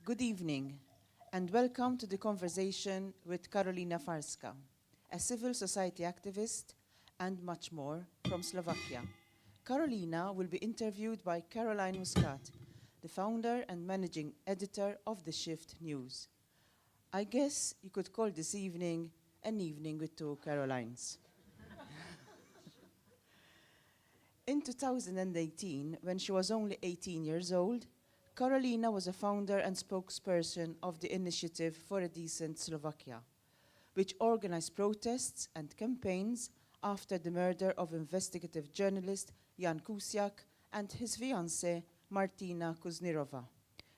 Good evening, and welcome to the conversation with Karolina Farska, a civil society activist and much more from Slovakia. Karolina will be interviewed by Caroline Muscat, the founder and managing editor of The Shift News. I guess you could call this evening an evening with two Carolines. In 2018, when she was only 18 years old, Karolina was a founder and spokesperson of the Initiative for a Decent Slovakia, which organized protests and campaigns after the murder of investigative journalist Jan Kuciak and his fiancée Martina Kuznirova,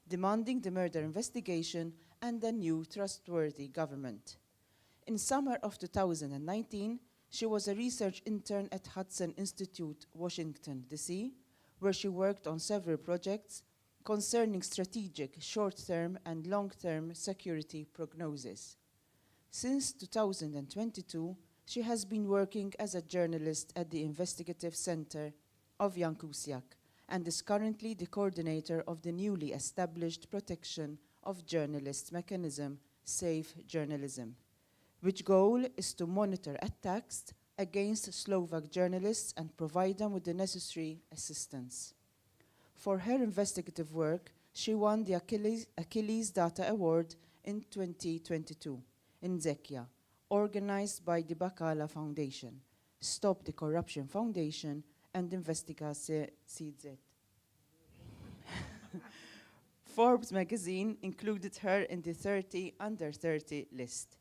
demanding the murder investigation and a new trustworthy government. In summer of 2019, she was a research intern at Hudson Institute, Washington, D.C., where she worked on several projects concerning strategic short-term and long-term security prognosis. Since 2022, she has been working as a journalist at the Investigative Center of Jan Kuciak and is currently the coordinator of the newly established Protection of Journalists mechanism, Safe Journalism, which goal is to monitor attacks against Slovak journalists and provide them with the necessary assistance. For her investigative work, she won the Achilles Data Award in 2022 in Czechia, organized by the Bakala Foundation, Stop the Corruption Foundation, and Investigace CZ. Forbes magazine included her in the 30 under 30 list.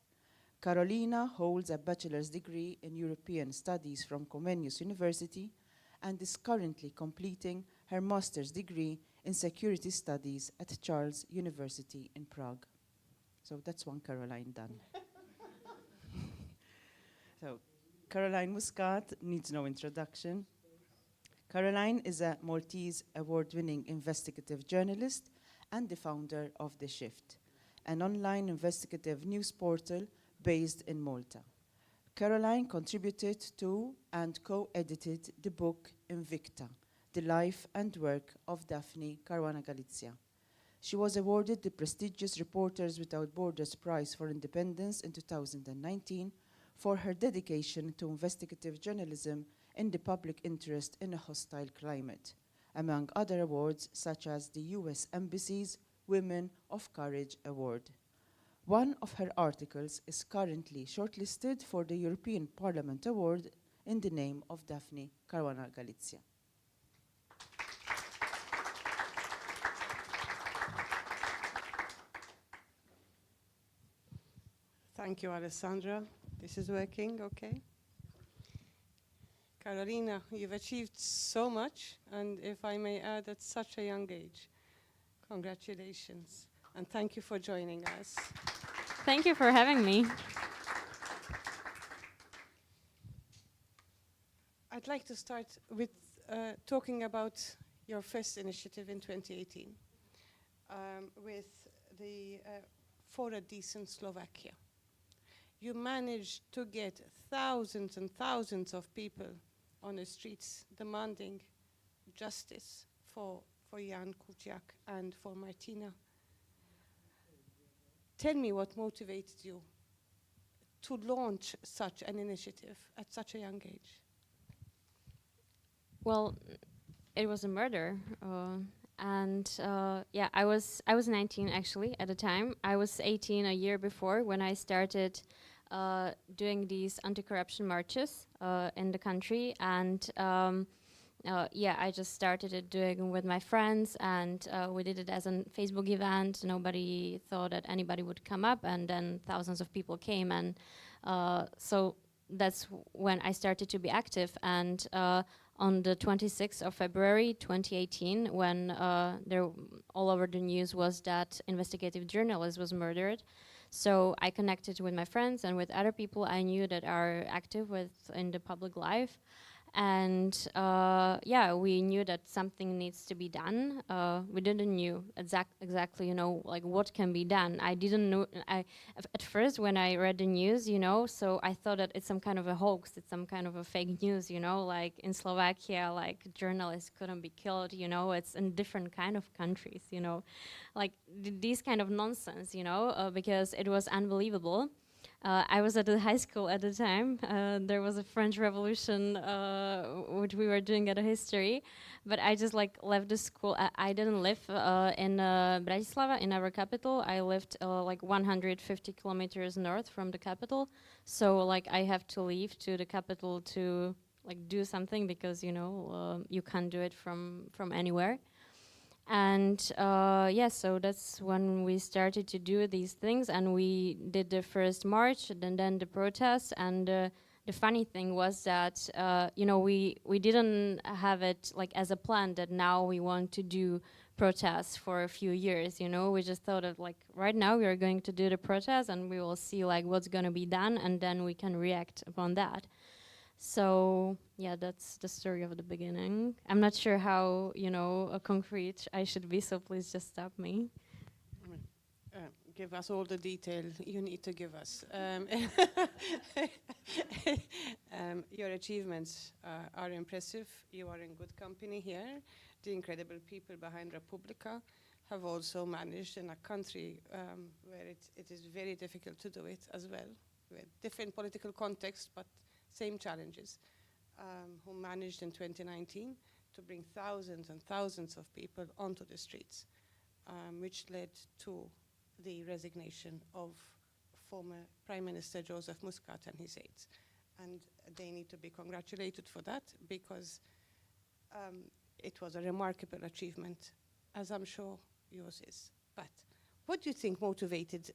Karolina holds a bachelor's degree in European Studies from Comenius University and is currently completing her master's degree in Security Studies at Charles University in Prague. So that's one Caroline done. So Caroline Muscat needs no introduction. Caroline is a Maltese award-winning investigative journalist and the founder of The Shift, an online investigative news portal based in Malta. Caroline contributed to and co-edited the book Invicta, The Life and Work of Daphne Caruana Galizia. She was awarded the prestigious Reporters Without Borders Prize for Independence in 2019 for her dedication to investigative journalism in the public interest in a hostile climate, among other awards such as the US Embassy's Women of Courage Award. One of her articles is currently shortlisted for the European Parliament Award in the name of Daphne Caruana Galizia. Thank you, Alessandra. This is working, okay? Karolina, you've achieved so much, and if I may add, at such a young age. Congratulations, and thank you for joining us. Thank you for having me. I'd like to start with talking about your first initiative in 2018 with the For a Decent Slovakia. You managed to get thousands and thousands of people on the streets demanding justice for Jan Kuciak and for Martina. Tell me what motivated you to launch such an initiative at such a young age. Well, it was a murder, yeah, I was 19 actually at the time. I was 18 a year before when I started doing these anti-corruption marches in the country, and yeah, I just started it doing with my friends, and we did it as a Facebook event. Nobody thought that anybody would come up, and then thousands of people came, and so that's when I started to be active. And on the 26th of February 2018, when there all over the news was that investigative journalist was murdered, so I connected with my friends and with other people I knew that are active in the public life. And yeah, we knew that something needs to be done. We didn't knew exactly, you know, like what can be done. I didn't know. At first when I read the news, you know, so I thought that it's some kind of a hoax. It's some kind of a fake news, you know, like in Slovakia, like journalists couldn't be killed. You know, it's in different kind of countries, you know, like these kind of nonsense, you know, because it was unbelievable. I was at the high school at the time. There was a French Revolution, which we were doing at a history, but I just like left the school. I didn't live in Bratislava, in our capital. I lived like 150 kilometers north from the capital, so like I have to leave to the capital to like do something because you know you can't do it from anywhere. And yeah, so that's when we started to do these things, and we did the first march, and then the protest. And the funny thing was that you know we didn't have it like as a plan that now we want to do protests for a few years. You know, we just thought of like right now we are going to do the protest, and we will see like what's going to be done, and then we can react upon that. So yeah, that's the story of the beginning. I'm not sure how, you know, concrete I should be, so please just stop me. Give us all the detail you need to give us. Your achievements are impressive. You are in good company here. The incredible people behind Republika have also managed in a country where it is very difficult to do it as well, with different political context, but same challenges, who managed in 2019 to bring thousands and thousands of people onto the streets, which led to the resignation of former Prime Minister Joseph Muscat and his aides. And they need to be congratulated for that, because it was a remarkable achievement, as I'm sure yours is. But what do you think motivated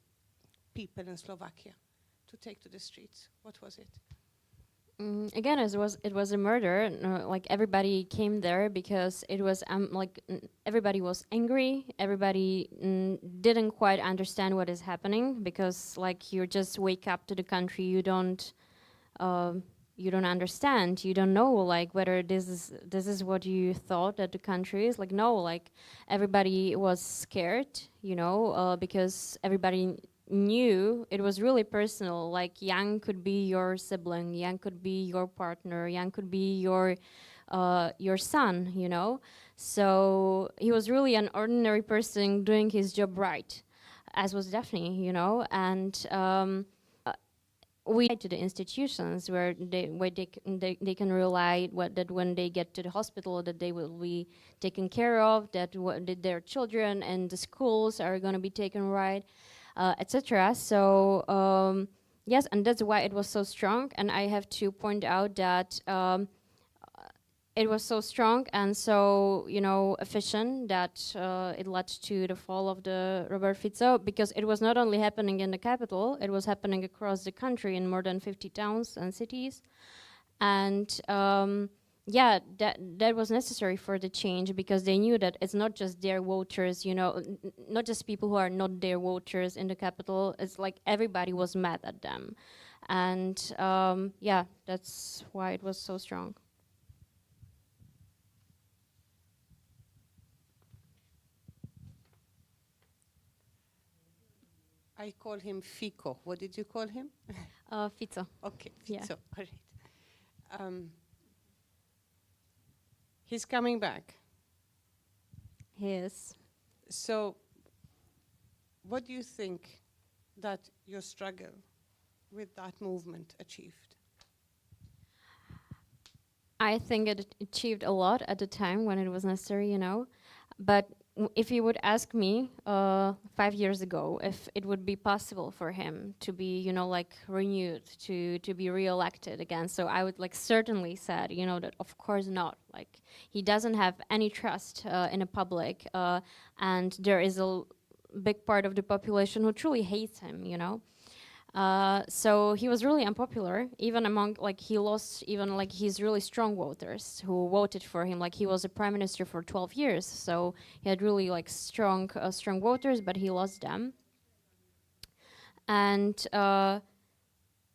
people in Slovakia to take to the streets? What was it? Again, it was a murder. Like everybody came there because it was everybody was angry. Everybody didn't quite understand what is happening, because like you just wake up to the country, you don't understand. You don't know like whether this is what you thought that the country is. Like no, like everybody was scared, you know, because everybody knew it was really personal. Like Yang could be your sibling, Yang could be your partner, Yang could be your son, you know. So he was really an ordinary person doing his job right, as was Daphne, you know. And we to the institutions where they can rely that when they get to the hospital that they will be taken care of, that their children and the schools are going to be taken right, etc. So yes, and that's why it was so strong. And I have to point out that it was so strong and so, you know, efficient that it led to the fall of the Robert Fico, because it was not only happening in the capital, it was happening across the country in more than 50 towns and cities. And yeah, that was necessary for the change, because they knew that it's not just their voters, you know, not just people who are not their voters in the capital. It's like everybody was mad at them. And yeah, that's why it was so strong. I call him Fico. What did you call him? Fico. Okay, Yeah. Fico. All right. He's coming back. He is. So, what do you think that your struggle with that movement achieved? I think it achieved a lot at the time when it was necessary, you know. But if you would ask me 5 years ago if it would be possible for him to be, you know, like renewed, to be re-elected again, so I would like certainly said, you know, that of course not. Like he doesn't have any trust in the public, and there is a big part of the population who truly hates him, you know. So he was really unpopular, even among, like, he lost even, like, his really strong voters who voted for him. Like, he was a prime minister for 12 years, so he had really, like, strong voters, but he lost them. And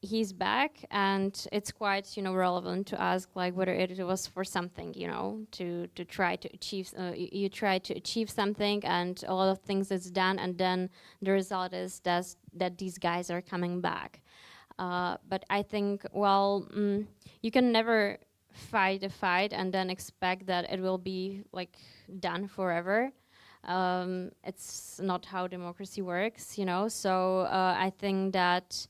he's back, and it's quite, you know, relevant to ask like whether it was for something, you know, to try to achieve. You try to achieve something, and a lot of things is done, and then the result is that these guys are coming back. But I think, well, you can never fight a fight and then expect that it will be like done forever. It's not how democracy works, you know. So I think that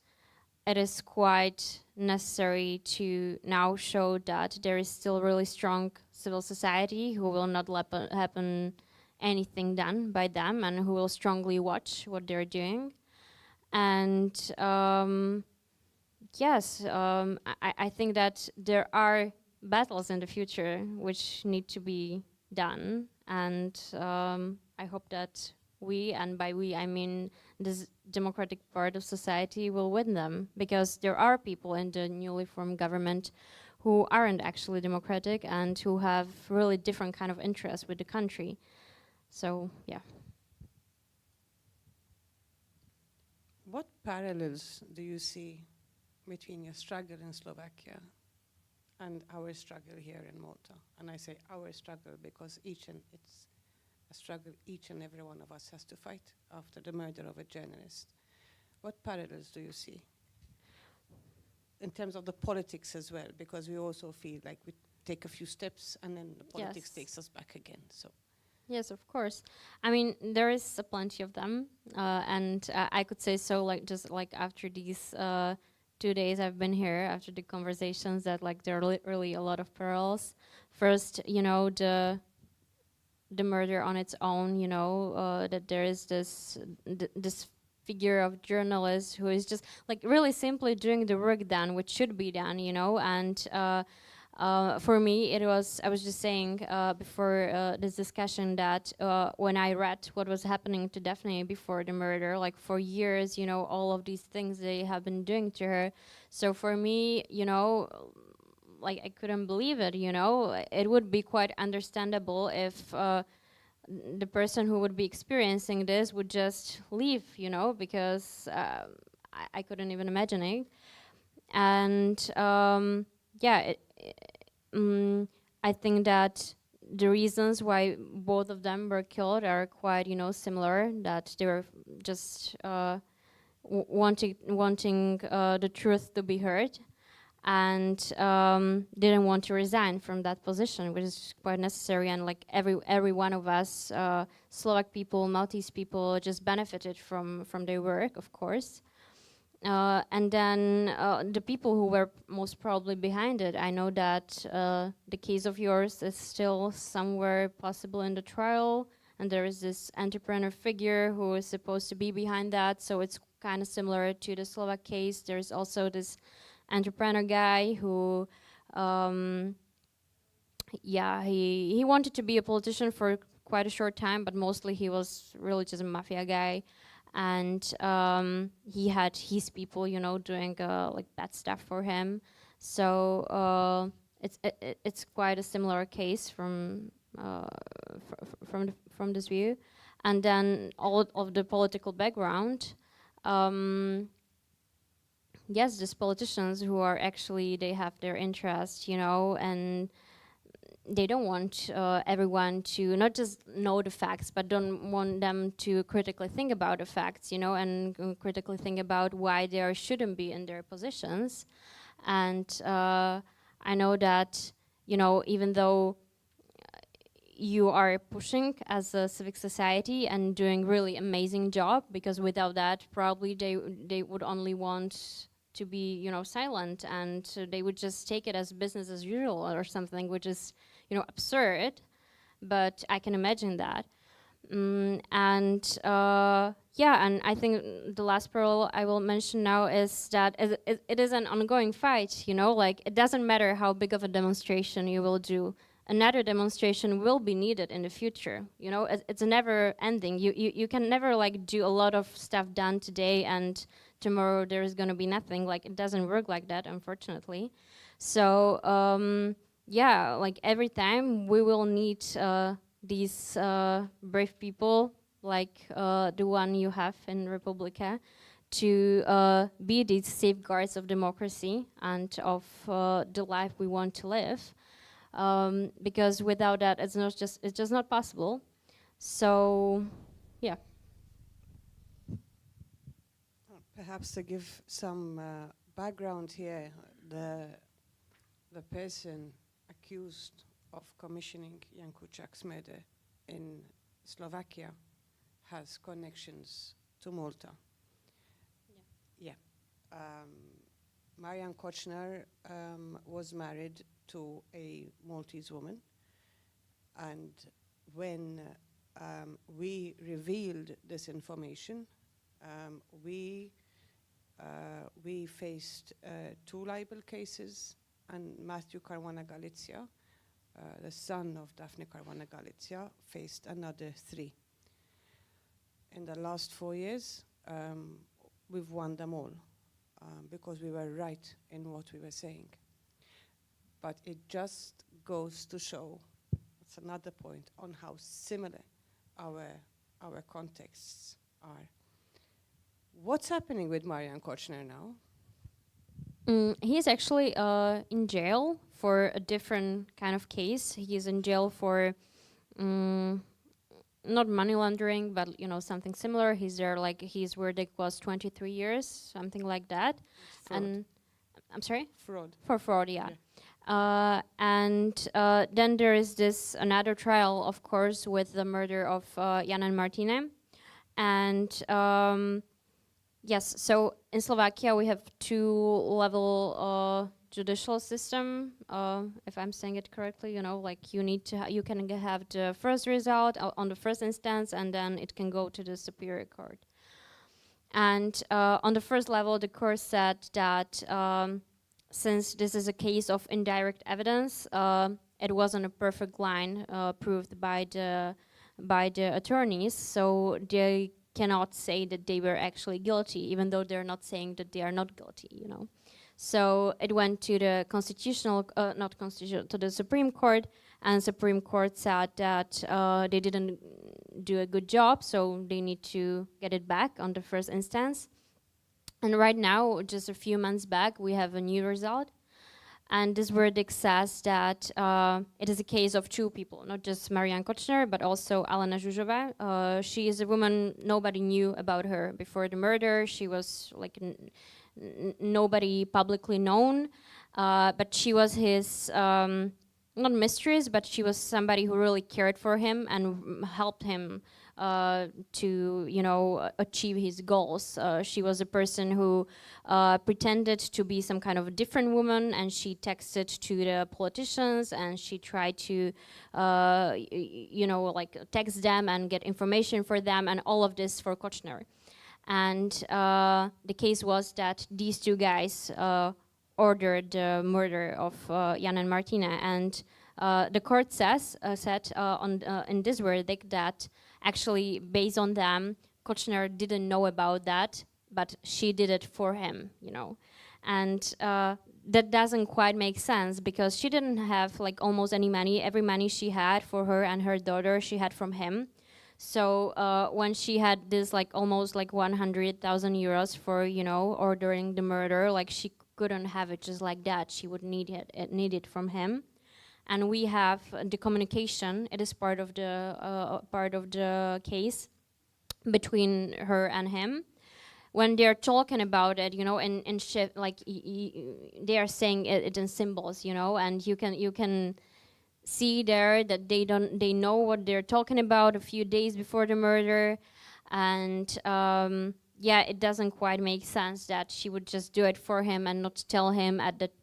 it is quite necessary to now show that there is still really strong civil society who will not let happen anything done by them, and who will strongly watch what they're doing. And yes, I think that there are battles in the future which need to be done, and I hope that we, and by we I mean this democratic part of society, will win them, because there are people in the newly formed government who aren't actually democratic and who have really different kind of interests with the country. So yeah. What parallels do you see between your struggle in Slovakia and our struggle here in Malta? And I say our struggle because it's a struggle each and every one of us has to fight after the murder of a journalist. What parallels do you see? In terms of the politics as well, because we also feel like we take a few steps and then the politics Yes. takes us back again. So Yes, of course. I mean, there is plenty of them, and I could say so. Like just like after these 2 days I've been here, after the conversations, that like there are really a lot of parallels. First, you know, the murder on its own. You know, that there is this figure of journalist who is just like really simply doing the work done, which should be done. You know, and. For me, I was just saying before this discussion that when I read what was happening to Daphne before the murder, like for years, you know, all of these things they have been doing to her. So for me, you know, like I couldn't believe it, you know. It would be quite understandable if the person who would be experiencing this would just leave, you know, because I couldn't even imagine it. And yeah, I think that the reasons why both of them were killed are quite, you know, similar. That they were just wanting the truth to be heard, and didn't want to resign from that position, which is quite necessary. And like every one of us, Slovak people, Maltese people, just benefited from their work, of course. And then the people who were most probably behind it, I know that the case of yours is still somewhere possible in the trial, and there is this entrepreneur figure who is supposed to be behind that, so it's kind of similar to the Slovak case. There's also this entrepreneur guy who, yeah, he wanted to be a politician for quite a short time, but mostly he was really just a mafia guy. And he had his people, you know, doing like bad stuff for him. So it's quite a similar case from from this view. And then all of the political background. Yes, these politicians who are actually, they have their interest, you know, and they don't want everyone to not just know the facts, but don't want them to critically think about the facts, you know, and critically think about why they shouldn't be in their positions. And I know that, you know, even though you are pushing as a civic society and doing really amazing job, because without that, probably they would only want to be, you know, silent, and they would just take it as business as usual or something, which is, you know, absurd. But I can imagine that. And yeah, and I think the last parallel I will mention now is that it is an ongoing fight, you know, like it doesn't matter how big of a demonstration you will do. Another demonstration will be needed in the future, you know. It's never ending. You can never like do a lot of stuff done today and tomorrow there is going to be nothing. Like it doesn't work like that, unfortunately. So yeah, like every time we will need these brave people like the one you have in Republika to be these safeguards of democracy and of the life we want to live. Because without that, it's just not possible. So, yeah. Perhaps to give some background here, the person accused of commissioning Jan Kuciak's murder in Slovakia has connections to Malta. Yeah. Marian Kochner was married to a Maltese woman, and when we revealed this information, we faced 2 libel cases, and Matthew Caruana Galizia, the son of Daphne Caruana Galizia, faced another 3. In the last 4 years, we've won them all because we were right in what we were saying. But it just goes to show, it's another point, on how similar our contexts are. What's happening with Marian Kochner now? He's actually in jail for a different kind of case. He's in jail for not money laundering, but something similar. His verdict was 23 years, something like that. Fraud. And I'm sorry? Fraud. For fraud, yeah. And then there is this another trial, of course, with the murder of Jan and Martine. And yes, so in Slovakia we have 2-level judicial system, if I'm saying it correctly. You can have the first result on the first instance, and then it can go to the superior court. And on the first level, the court said that since this is a case of indirect evidence, it wasn't a perfect line proved by the attorneys, so they cannot say that they were actually guilty, even though they're not saying that they are not guilty. So it went to the to the Supreme Court, and Supreme Court said that they didn't do a good job, so they need to get it back on the first instance. And right now, just a few months back, we have a new result. And this verdict says that it is a case of 2 people, not just Marian Kochner, but also Alena Žužová. She is a woman, nobody knew about her before the murder. She was nobody publicly known, but she was his, not mistress, but she was somebody who really cared for him and helped him to achieve his goals. She was a person who pretended to be some kind of a different woman, and she texted to the politicians, and she tried to text them and get information for them, and all of this for Kochner. And the case was that these 2 guys ordered the murder of Jan and Martine, and the court said in this verdict that actually, based on them, Kochner didn't know about that, but she did it for him, And that doesn't quite make sense, because she didn't have almost any money. Every money she had for her and her daughter, she had from him. So when she had this almost 100,000 euros for ordering the murder, she couldn't have it just like that. She would need it from him. And we have the communication. It is part of the case between her and him. When they're talking about it, and shift, they are saying it in symbols, and you can see there that they know what they're talking about a few days before the murder, and it doesn't quite make sense that she would just do it for him and not tell him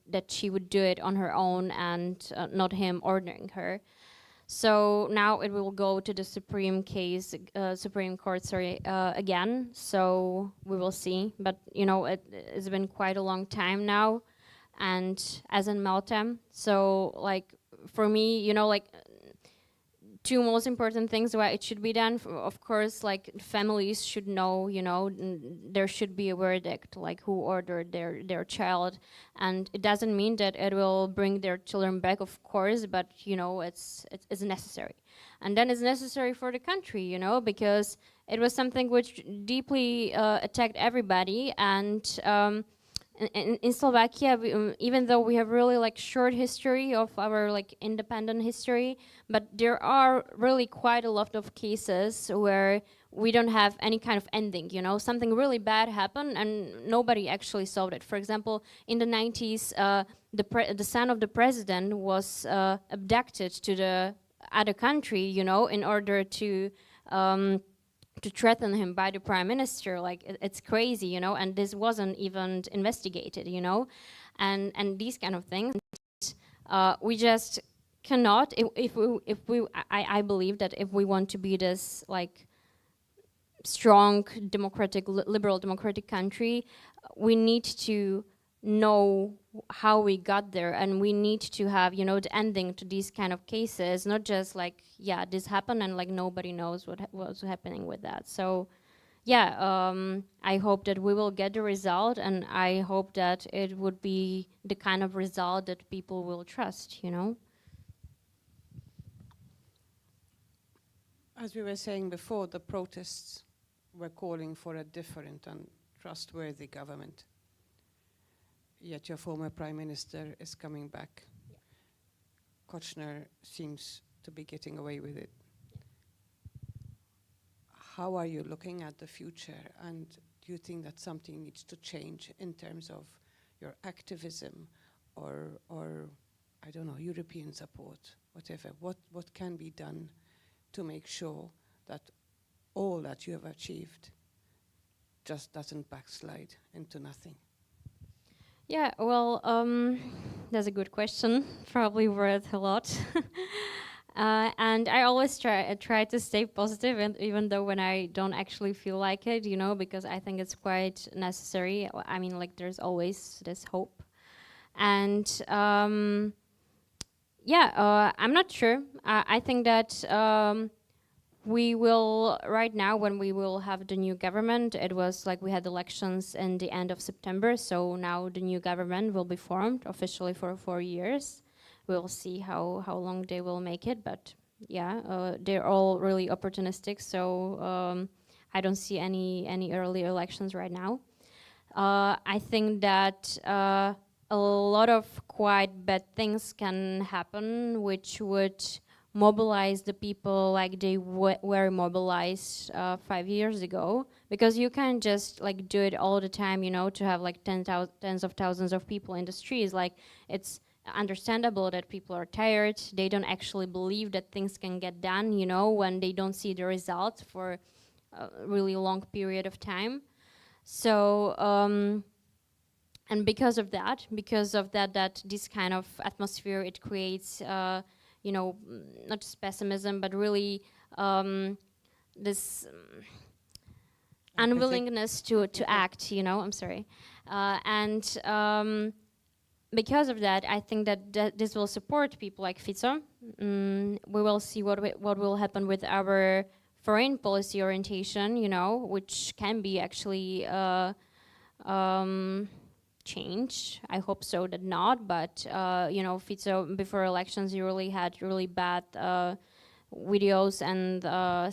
that she would do it on her own, and not him ordering her. So now it will go to the Supreme Court, again. So we will see. But it's been quite a long time now, and as in Malta. So for me, two most important things why it should be done. Of course, like families should know, there should be a verdict, like who ordered their child, and it doesn't mean that it will bring their children back, of course, but it's necessary. And then it's necessary for the country, because it was something which deeply attacked everybody. And in Slovakia, even though we have really like short history of our like independent history, but there are really quite a lot of cases where we don't have any kind of ending, something really bad happened and nobody actually solved it. For example, in the 90s, the son of the president was abducted to the other country, in order to threaten him by the prime minister. Like it's crazy, and this wasn't even investigated, and these kind of things. We just cannot, I believe that if we want to be this like strong democratic, liberal democratic country, we need to know how we got there, and we need to have the ending to these kind of cases, not just like this happened and like nobody knows what was happening with that. So I hope that we will get the result, and I hope that it would be the kind of result that people will trust. As we were saying before, the protests were calling for a different and trustworthy government. Yet your former prime minister is coming back. Yeah. Kochner seems to be getting away with it. How are you looking at the future, and do you think that something needs to change in terms of your activism or I don't know, European support, whatever? What can be done to make sure that all that you have achieved just doesn't backslide into nothing? Yeah, well, that's a good question, probably worth a lot. And I always try to stay positive, and even though when I don't actually feel like it, because I think it's quite necessary. I mean, like there's always this hope. And I'm not sure. I think that we will, right now, when we will have the new government, it was like we had elections in the end of September, so now the new government will be formed officially for 4 years. We'll see how long they will make it, but they're all really opportunistic, so I don't see any early elections right now. I think that a lot of quite bad things can happen, which would mobilize the people like they were mobilized 5 years ago, because you can't just like do it all the time, to have like tens of thousands of people in the streets. Like it's understandable that people are tired. They don't actually believe that things can get done, when they don't see the results for a really long period of time. So and because of that, that this kind of atmosphere, it creates not just pessimism, but really this unwillingness to act, I'm sorry. And because of that, I think that this will support people like Fico. We will see what will happen with our foreign policy orientation, which can be actually change. I hope so that not, but Fico before elections he really had really bad videos and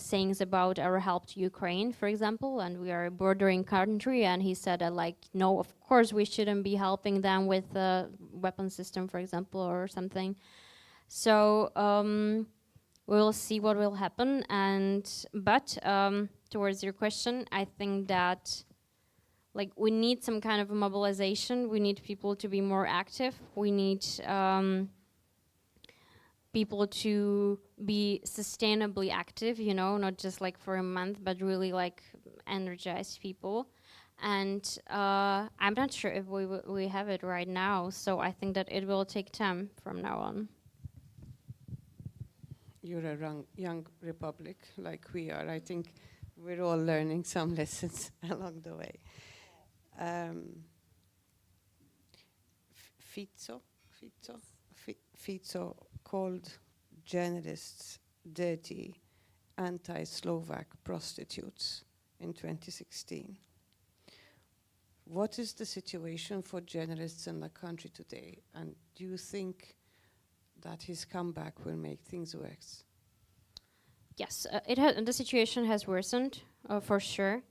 sayings about our help to Ukraine, for example, and we are a bordering country, and he said that like, no, of course we shouldn't be helping them with a weapon system, for example, or something. So we'll see what will happen, but towards your question, I think that like we need some kind of a mobilization. We need people to be more active. We need people to be sustainably active, not just like for a month, but really like energized people. And I'm not sure if we have it right now. So I think that it will take time from now on. You're a young republic like we are. I think we're all learning some lessons along the way. Fico called journalists dirty anti-Slovak prostitutes in 2016. What is the situation for journalists in the country today? And do you think that his comeback will make things worse? Yes, the situation has worsened for sure.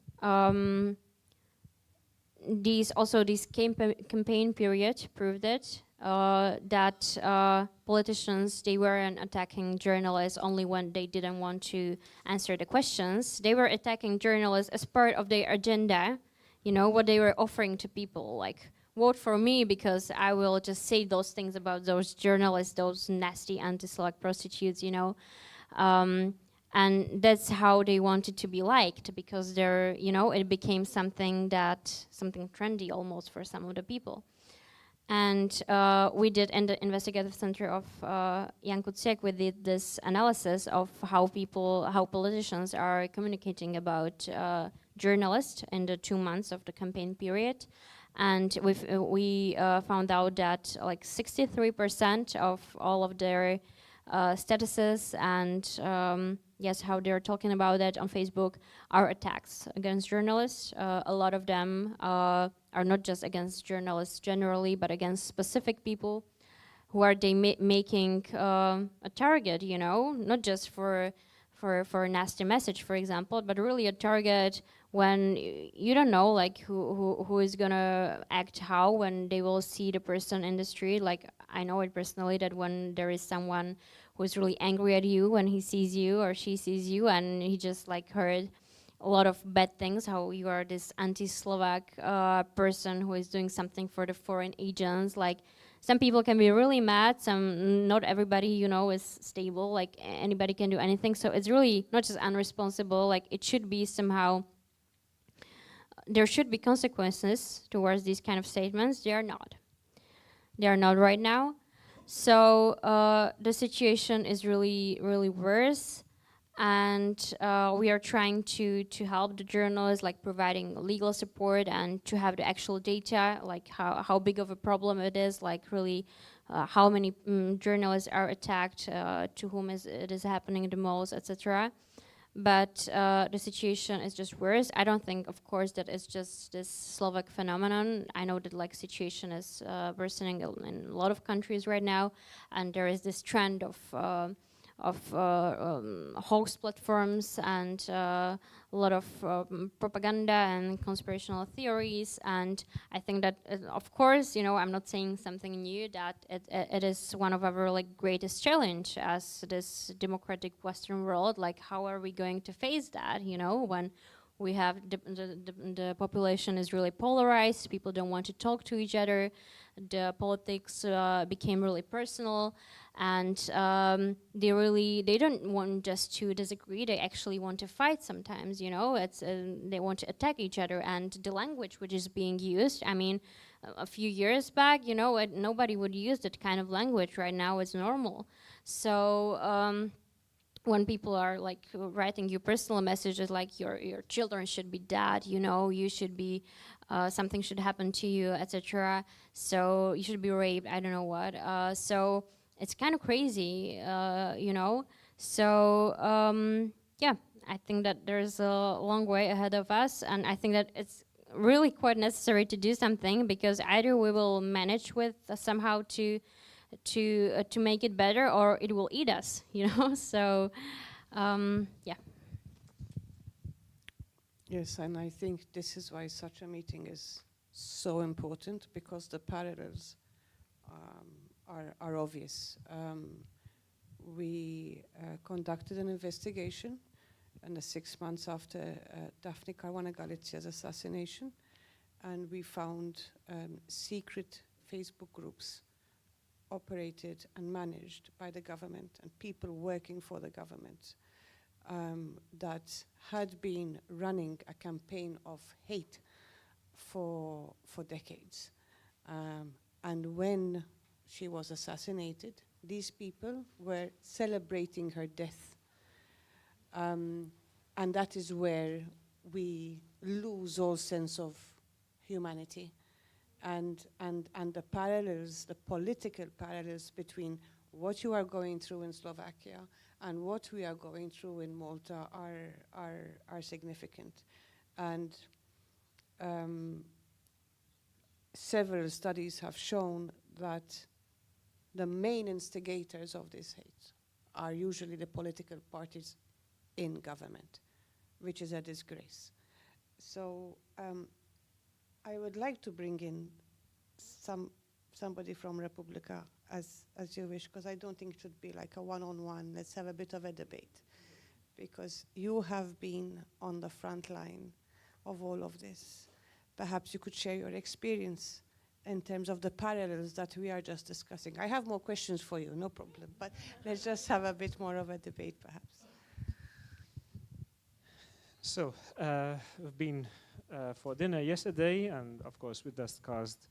This campaign period proved it. That politicians, they weren't attacking journalists only when they didn't want to answer the questions. They were attacking journalists as part of their agenda, you know, what they were offering to people, like, vote for me because I will just say those things about those journalists, those nasty anti-Slovak prostitutes, you know. And that's how they wanted to be liked, because they're, you know, it became something trendy almost for some of the people. And we did in the investigative center of Jan Kuciak, we did this analysis of how politicians are communicating about journalists in the 2 months of the campaign period. And we found out that like 63% of all of their statuses and yes, how they're talking about it on Facebook are attacks against journalists. A lot of them are not just against journalists generally, but against specific people who are they making a target, you know, not just for a nasty message, for example, but really a target when you don't know like who is gonna act how when they will see the person in the street. Like I know it personally that when there is someone who is really angry at you when he sees you or she sees you and he just like heard a lot of bad things, how you are this anti-Slovak person who is doing something for the foreign agents. Like some people can be really mad, not everybody, you know, is stable, like anybody can do anything. So it's really not just unresponsible, like it should be somehow, there should be consequences towards these kind of statements. They are not right now. So the situation is really, really worse. And we are trying to help the journalists, like providing legal support and to have the actual data, like how big of a problem it is, like really how many journalists are attacked, to whom it is happening the most, etc. But the situation is just worse. I don't think, of course, that it's just this Slovak phenomenon. I know that like situation is worsening in a lot of countries right now, and there is this trend of hoax platforms and a lot of propaganda and conspirational theories. And I think that, of course, you know, I'm not saying something new, that it is one of our like greatest challenge as this democratic Western world. Like, how are we going to face that, you know, when we have the population is really polarized, people don't want to talk to each other, the politics became really personal, and they don't want just to disagree, they actually want to fight sometimes, you know. It's they want to attack each other. And the language which is being used, I mean, a few years back, you know, nobody would use that kind of language. Right now it's normal. So when people are like writing you personal messages like your children should be dead, you know, you should be something should happen to you, etc. So you should be raped, I don't know what. So it's kind of crazy, you know. So yeah, I think that there's a long way ahead of us, and I think that it's really quite necessary to do something, because either we will manage with somehow to make it better, or it will eat us, you know. So yeah. Yes, and I think this is why such a meeting is so important, because the parallels are obvious. We conducted an investigation in the 6 months after Daphne Caruana Galicia's assassination, and we found secret Facebook groups operated and managed by the government and people working for the government that had been running a campaign of hate for decades. And when she was assassinated, these people were celebrating her death. And that is where we lose all sense of humanity. And the parallels, the political parallels between what you are going through in Slovakia and what we are going through in Malta are significant. And several studies have shown that the main instigators of this hate are usually the political parties in government, which is a disgrace. So I would like to bring in somebody from Republica as you wish, because I don't think it should be like a one-on-one. Let's have a bit of a debate, because you have been on the front line of all of this. Perhaps you could share your experience in terms of the parallels that we are just discussing. I have more questions for you, no problem, but let's just have a bit more of a debate, perhaps. So, we've been for dinner yesterday, and of course we discussed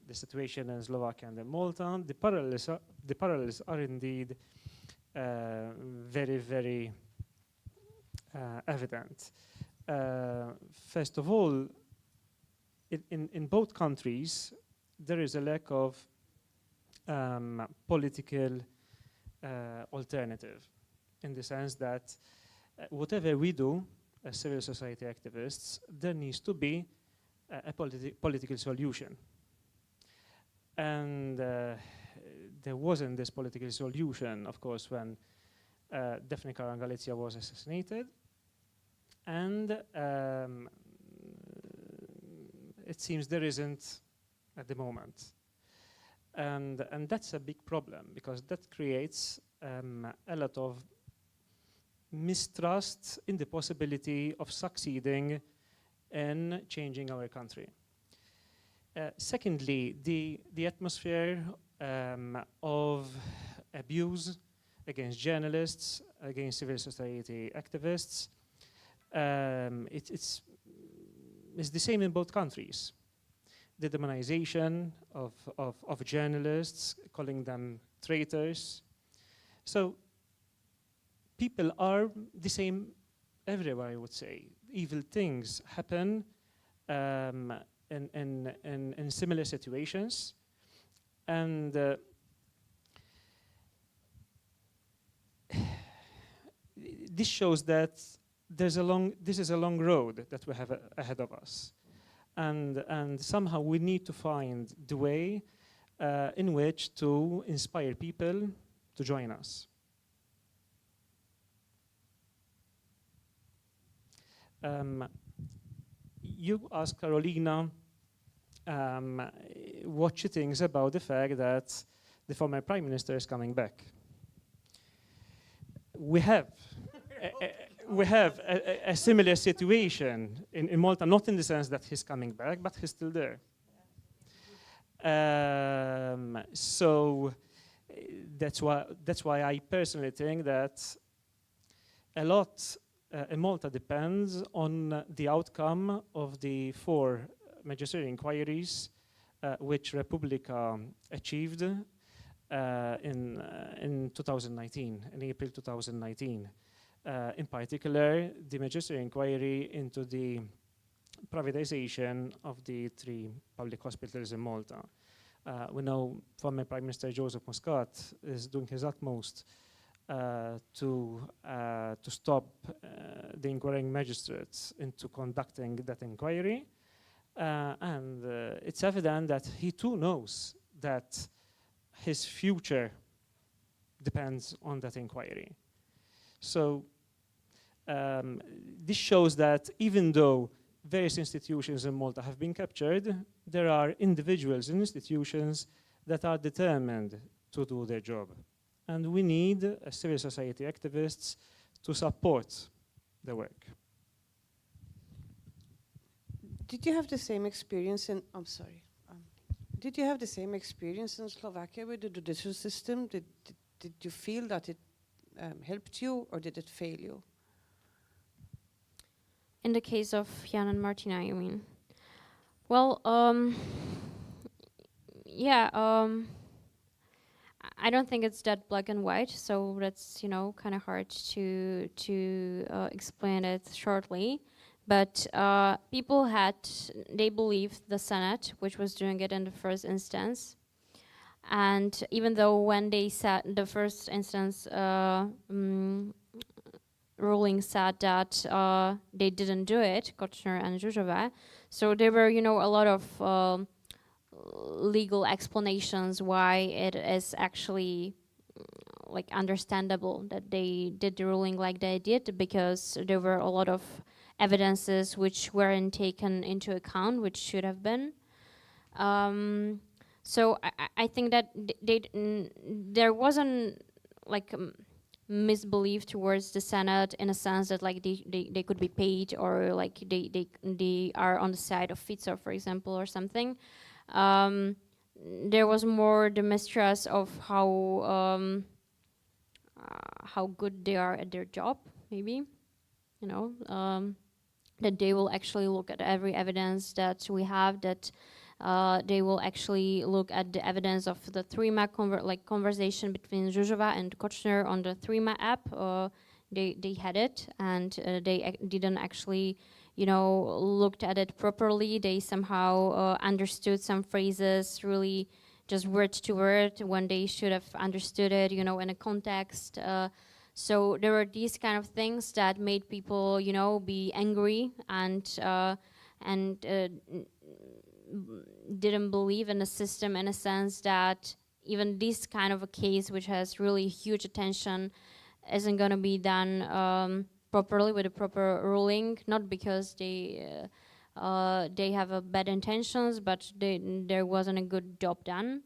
the situation in Slovakia and in Malta. The parallels are indeed very, very evident. First of all, in both countries, there is a lack of political alternative, in the sense that whatever we do as civil society activists, there needs to be a political solution. And there wasn't this political solution, of course, when Daphne Caruana Galizia was assassinated. And it seems there isn't at the moment. And that's a big problem, because that creates a lot of mistrust in the possibility of succeeding in changing our country. Secondly, the atmosphere of abuse against journalists, against civil society activists, it's the same in both countries. The demonization of journalists, calling them traitors. So people are the same everywhere, I would say. Evil things happen in similar situations, and this shows that this is a long road that we have ahead of us, and somehow we need to find the way in which to inspire people to join us. You asked Karolina what she thinks about the fact that the former Prime Minister is coming back. We have a similar situation in Malta, not in the sense that he's coming back, but he's still there. So that's why I personally think that a lot in Malta depends on the outcome of the 4 magisterial inquiries which Republica achieved in 2019, in April 2019. In particular, the magisterial inquiry into the privatization of the 3 public hospitals in Malta. We know former Prime Minister Joseph Muscat is doing his utmost to stop the inquiring magistrates into conducting that inquiry. And it's evident that he too knows that his future depends on that inquiry. So this shows that even though various institutions in Malta have been captured, there are individuals and institutions that are determined to do their job. And we need civil society activists to support the work. Did you have the same experience in, I'm sorry, did you have the same experience in Slovakia with the judicial system? Did you feel that it helped you, or did it fail you? In the case of Jan and Martina, you mean? Well, yeah, I don't think it's that black and white, so that's, you know, kind of hard to explain it shortly. But people they believed the Senate, which was doing it in the first instance. And even though when they said the first instance ruling said that they didn't do it, Kočner and Žužová, so there were, you know, a lot of legal explanations why it is actually like understandable that they did the ruling like they did, because there were a lot of evidences which weren't taken into account, which should have been. So I think that there wasn't like misbelief towards the Senate in a sense that like they could be paid, or like they are on the side of Fico, for example, or something. There was more the mistrust of how good they are at their job, maybe, you know, that they will actually look at every evidence that we have, that they will actually look at the evidence of the Threema conversation between Žužová and Kočner on the Threema app. They had it, and they didn't actually, you know, looked at it properly. They somehow understood some phrases really just word to word when they should have understood it, you know, in a context. So there were these kind of things that made people, you know, be angry and didn't believe in the system, in a sense that even this kind of a case, which has really huge attention, isn't going to be done properly with a proper ruling, not because they have a bad intentions, but there wasn't a good job done.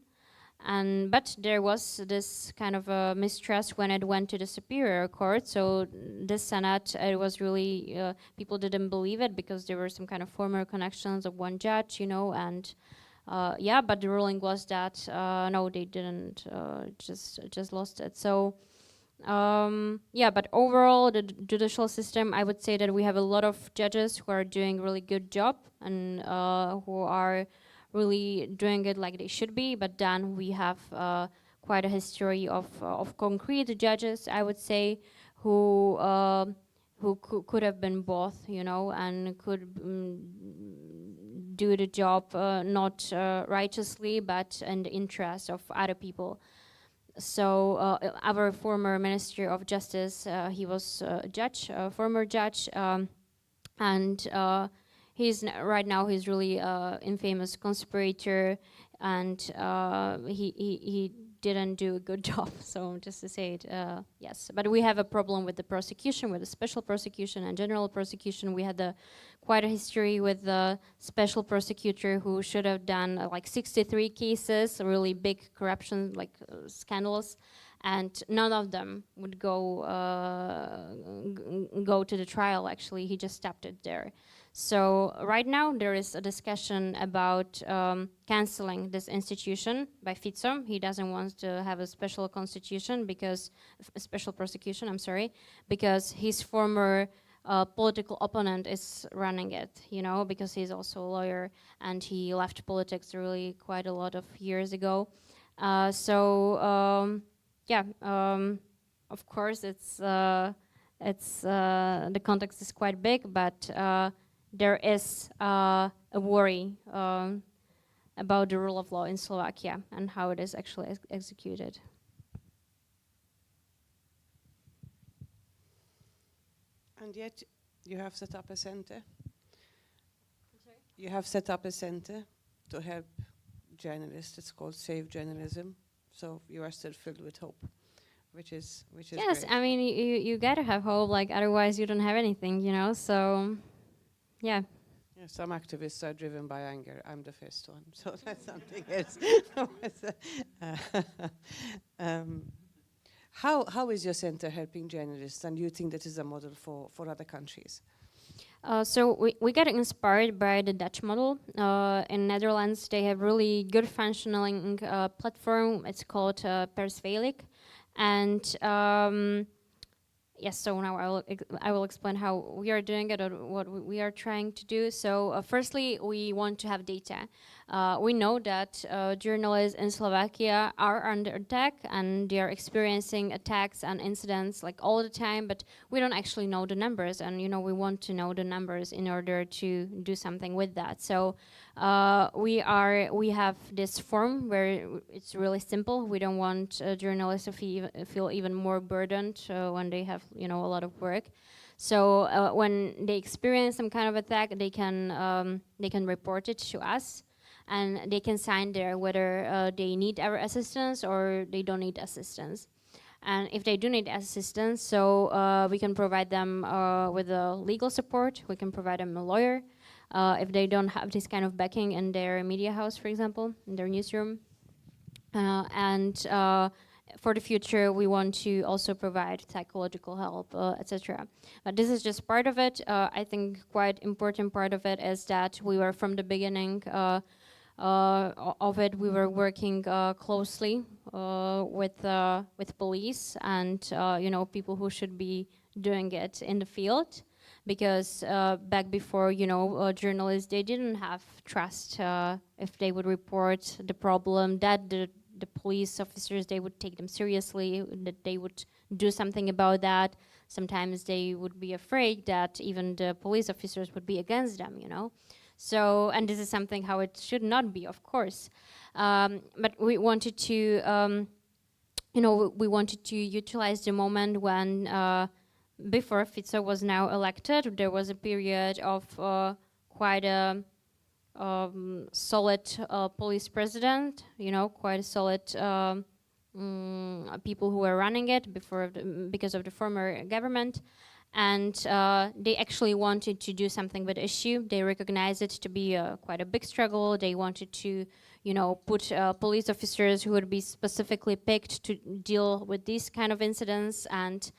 But there was this kind of a mistrust when it went to the Superior Court. So this Senate, it was really, people didn't believe it because there were some kind of former connections of one judge, you know, and yeah, but the ruling was that no, they didn't, just lost it. So yeah, but overall, the judicial system, I would say that we have a lot of judges who are doing really good job and who are really doing it like they should be. But then we have quite a history of concrete judges, I would say, who could have been both, you know, and could do the job not righteously, but in the interest of other people. So our former Minister of Justice, he was a judge, a former judge, and right now he's really infamous conspirator, and he didn't do a good job. So just to say it, yes. But we have a problem with the prosecution, with the special prosecution and general prosecution. We had quite a history with the special prosecutor who should have done like 63 cases, really big corruption, like scandals, and none of them would go to the trial. Actually, he just stopped it there. So right now there is a discussion about canceling this institution by Fico. He doesn't want to have a special constitution because a special prosecution. I'm sorry, because his former political opponent is running it. You know, because he's also a lawyer and he left politics really quite a lot of years ago. Yeah, of course it's the context is quite big, but there is a worry about the rule of law in Slovakia and how it is actually executed. And yet you have set up a center. You have set up a center to help journalists. It's called Save Journalism. So you are still filled with hope, which is yes, great. I mean you gotta have hope, like otherwise you don't have anything, you know. So yeah. Yeah, some activists are driven by anger. I'm the first one, so that's something else. How is your center helping journalists, and do you think that is a model for other countries? So we got inspired by the Dutch model. In Netherlands, they have really good functioning platform. It's called Persveilig, and yes. So now I will explain how we are doing it or what we are trying to do. So firstly, we want to have data. We know that journalists in Slovakia are under attack and they are experiencing attacks and incidents like all the time, but we don't actually know the numbers, and we want to know the numbers in order to do something with that. So we have this form where it's really simple. We don't want journalists to feel even more burdened when they have a lot of work. So when they experience some kind of attack, they can report it to us, and they can sign there whether they need our assistance or they don't need assistance. And if they do need assistance, so we can provide them with legal support. We can provide them a lawyer. If they don't have this kind of backing in their media house, for example, in their newsroom. For the future, we want to also provide psychological help, etc. But this is just part of it. I think quite important part of it is that we were from the beginning of it. We were working closely with police and people who should be doing it in the field, because back before journalists, they didn't have trust if they would report the problem, that the police officers, they would take them seriously, that they would do something about that. Sometimes they would be afraid that even the police officers would be against them, So, and this is something how it should not be, of course. But we wanted to, we wanted to utilize the moment when, before Fico was now elected, there was a period of quite a solid police president, quite a solid people who were running it because of the former government. And they actually wanted to do something with the issue. They recognized it to be quite a big struggle. They wanted to, put police officers who would be specifically picked to deal with these kind of incidents. And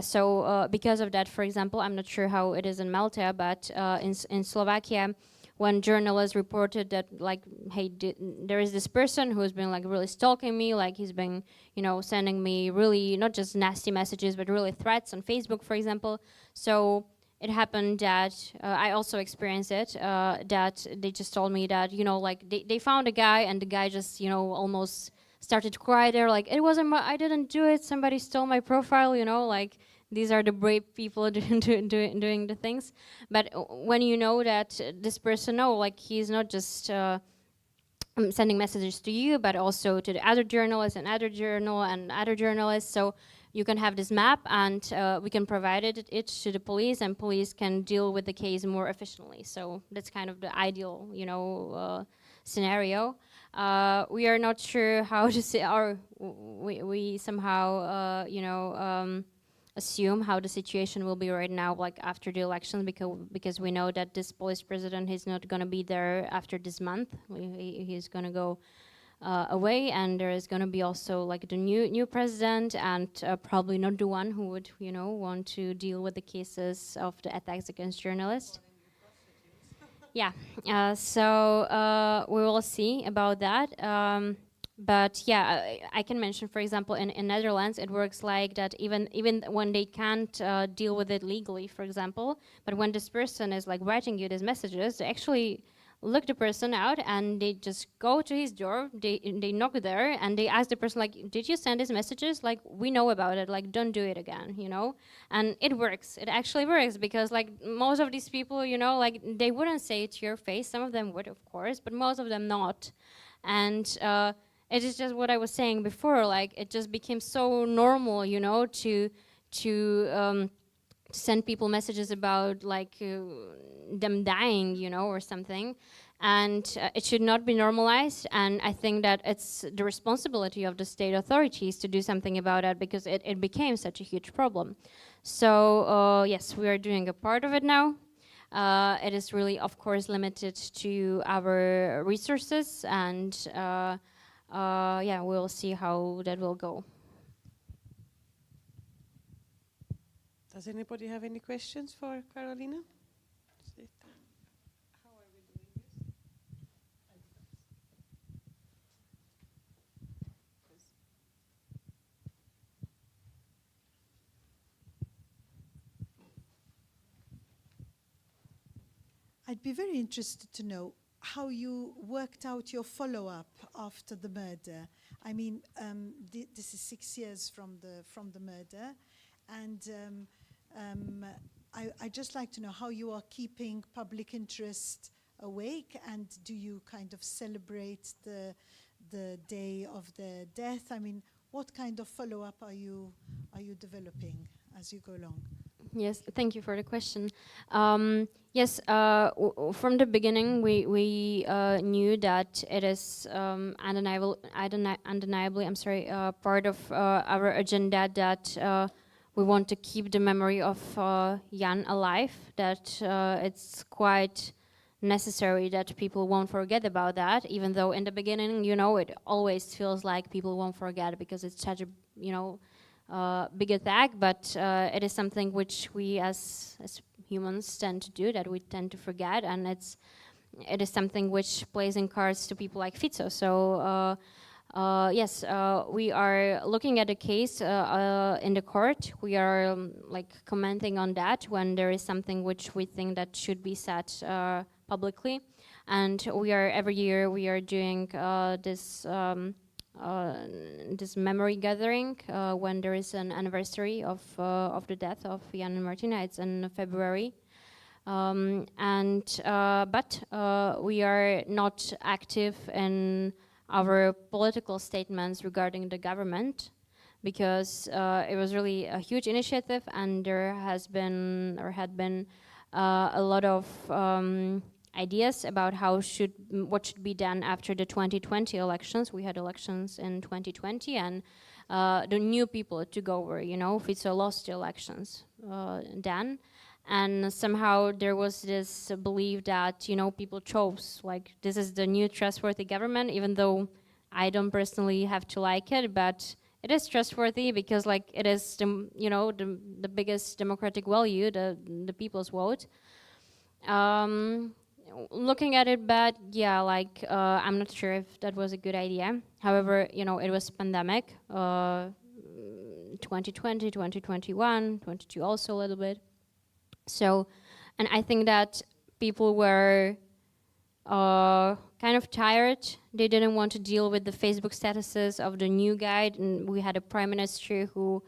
so because of that, for example, I'm not sure how it is in Malta, but in Slovakia, when journalists reported that, like, hey, there is this person who's been like really stalking me, like he's been, sending me really not just nasty messages, but really threats on Facebook, for example. So it happened that I also experienced it, that they just told me that, like they found a guy, and the guy just, almost started to cry there, like, it wasn't I didn't do it, somebody stole my profile, like, these are the brave people doing the things. But when you know that this person, like, he's not just sending messages to you, but also to the other journalists and other journalists. So you can have this map, and we can provide it to the police, and police can deal with the case more efficiently. So that's kind of the ideal, scenario. We are not sure how to say, or we somehow, assume how the situation will be right now, like after the election, because we know that this police president is not going to be there after this month. He's going to go away, and there is going to be also like the new president, and probably not the one who would want to deal with the cases of the attacks against journalists. Yeah, so we will see about that. But yeah, I can mention, for example, in Netherlands, it works like that even when they can't deal with it legally, for example, but when this person is like writing you these messages, they actually look the person out, and they just go to his door, they knock there, and they ask the person, like, did you send these messages? Like, we know about it, like, don't do it again, And it works. It actually works, because like most of these people, like, they wouldn't say it to your face. Some of them would, of course, but most of them not. And it is just what I was saying before, like, it just became so normal, to send people messages about like them dying, or something. And it should not be normalized. And I think that it's the responsibility of the state authorities to do something about it, because it became such a huge problem. So yes, we are doing a part of it now. It is really, of course, limited to our resources, and yeah, we'll see how that will go. Does anybody have any questions for Karolina? How are we doing this? I'd be very interested to know how you worked out your follow-up after the murder. I mean, this is 6 years from the murder, and I just like to know how you are keeping public interest awake, and do you kind of celebrate the day of the death? I mean, what kind of follow-up are you developing as you go along? Yes, thank you for the question. Yes, from the beginning, we knew that it is undeniably, I'm sorry, part of our agenda that we want to keep the memory of Jan alive. That it's quite necessary that people won't forget about that. Even though in the beginning, you know, it always feels like people won't forget because it's such a, you know, big attack, but it is something which we as humans tend to do, that we tend to forget, and it is something which plays in cards to people like Fico. So yes, we are looking at a case in the court. We are like commenting on that when there is something which we think that should be said publicly, and we are every year we are doing this memory gathering when there is an anniversary of the death of Jan and Martina. It's in February, but we are not active in our political statements regarding the government, because it was really a huge initiative, and there has been or had been a lot of ideas about what should be done after the 2020 elections. We had elections in 2020, and the new people took over. You know, Fico lost the elections then, and somehow there was this belief that, you know, people chose like this is the new trustworthy government, even though I don't personally have to like it, but it is trustworthy because like it is the, you know, the biggest democratic value, the people's vote. Looking at it bad, yeah, like I'm not sure if that was a good idea. However, you know, it was pandemic, 2020, 2021, 22 also a little bit. So, and I think that people were kind of tired. They didn't want to deal with the Facebook statuses of the new guy, and we had a prime minister who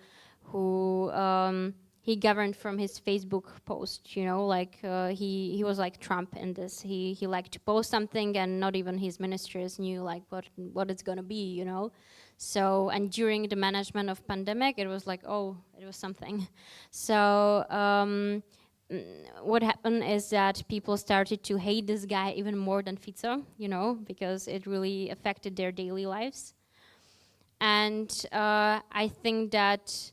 he governed from his Facebook post, you know, like he was like Trump in this. He liked to post something, and not even his ministers knew like what it's gonna be, you know. So, and during the management of pandemic, it was like, oh, it was something. So what happened is that people started to hate this guy even more than Fico, you know, because it really affected their daily lives. And I think that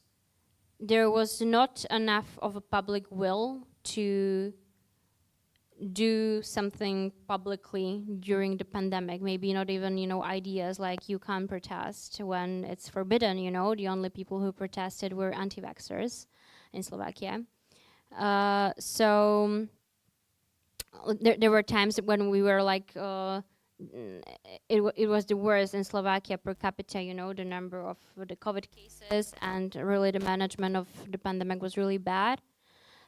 there was not enough of a public will to do something publicly during the pandemic. Maybe not even, you know, ideas like you can't protest when it's forbidden, you know. The only people who protested were anti-vaxxers in Slovakia. So there were times when we were like, it was the worst in Slovakia per capita, you know, the number of the COVID cases, and really the management of the pandemic was really bad.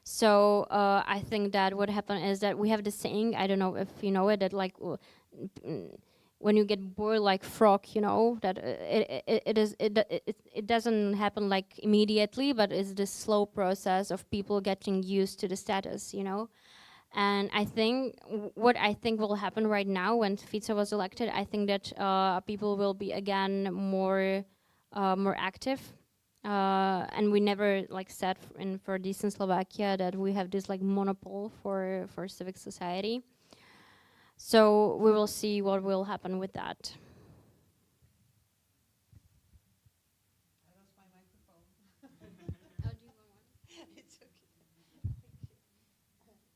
So I think that what happened is that we have the saying, I don't know if you know it, that like when you get boiled like frog, you know, that it doesn't happen like immediately, but it's this slow process of people getting used to the status, you know. And I think what I think will happen right now when Fico was elected, I think that people will be again more active. And we never like said for decent Slovakia that we have this like monopoly for civic society. So we will see what will happen with that. I lost my microphone. It's okay.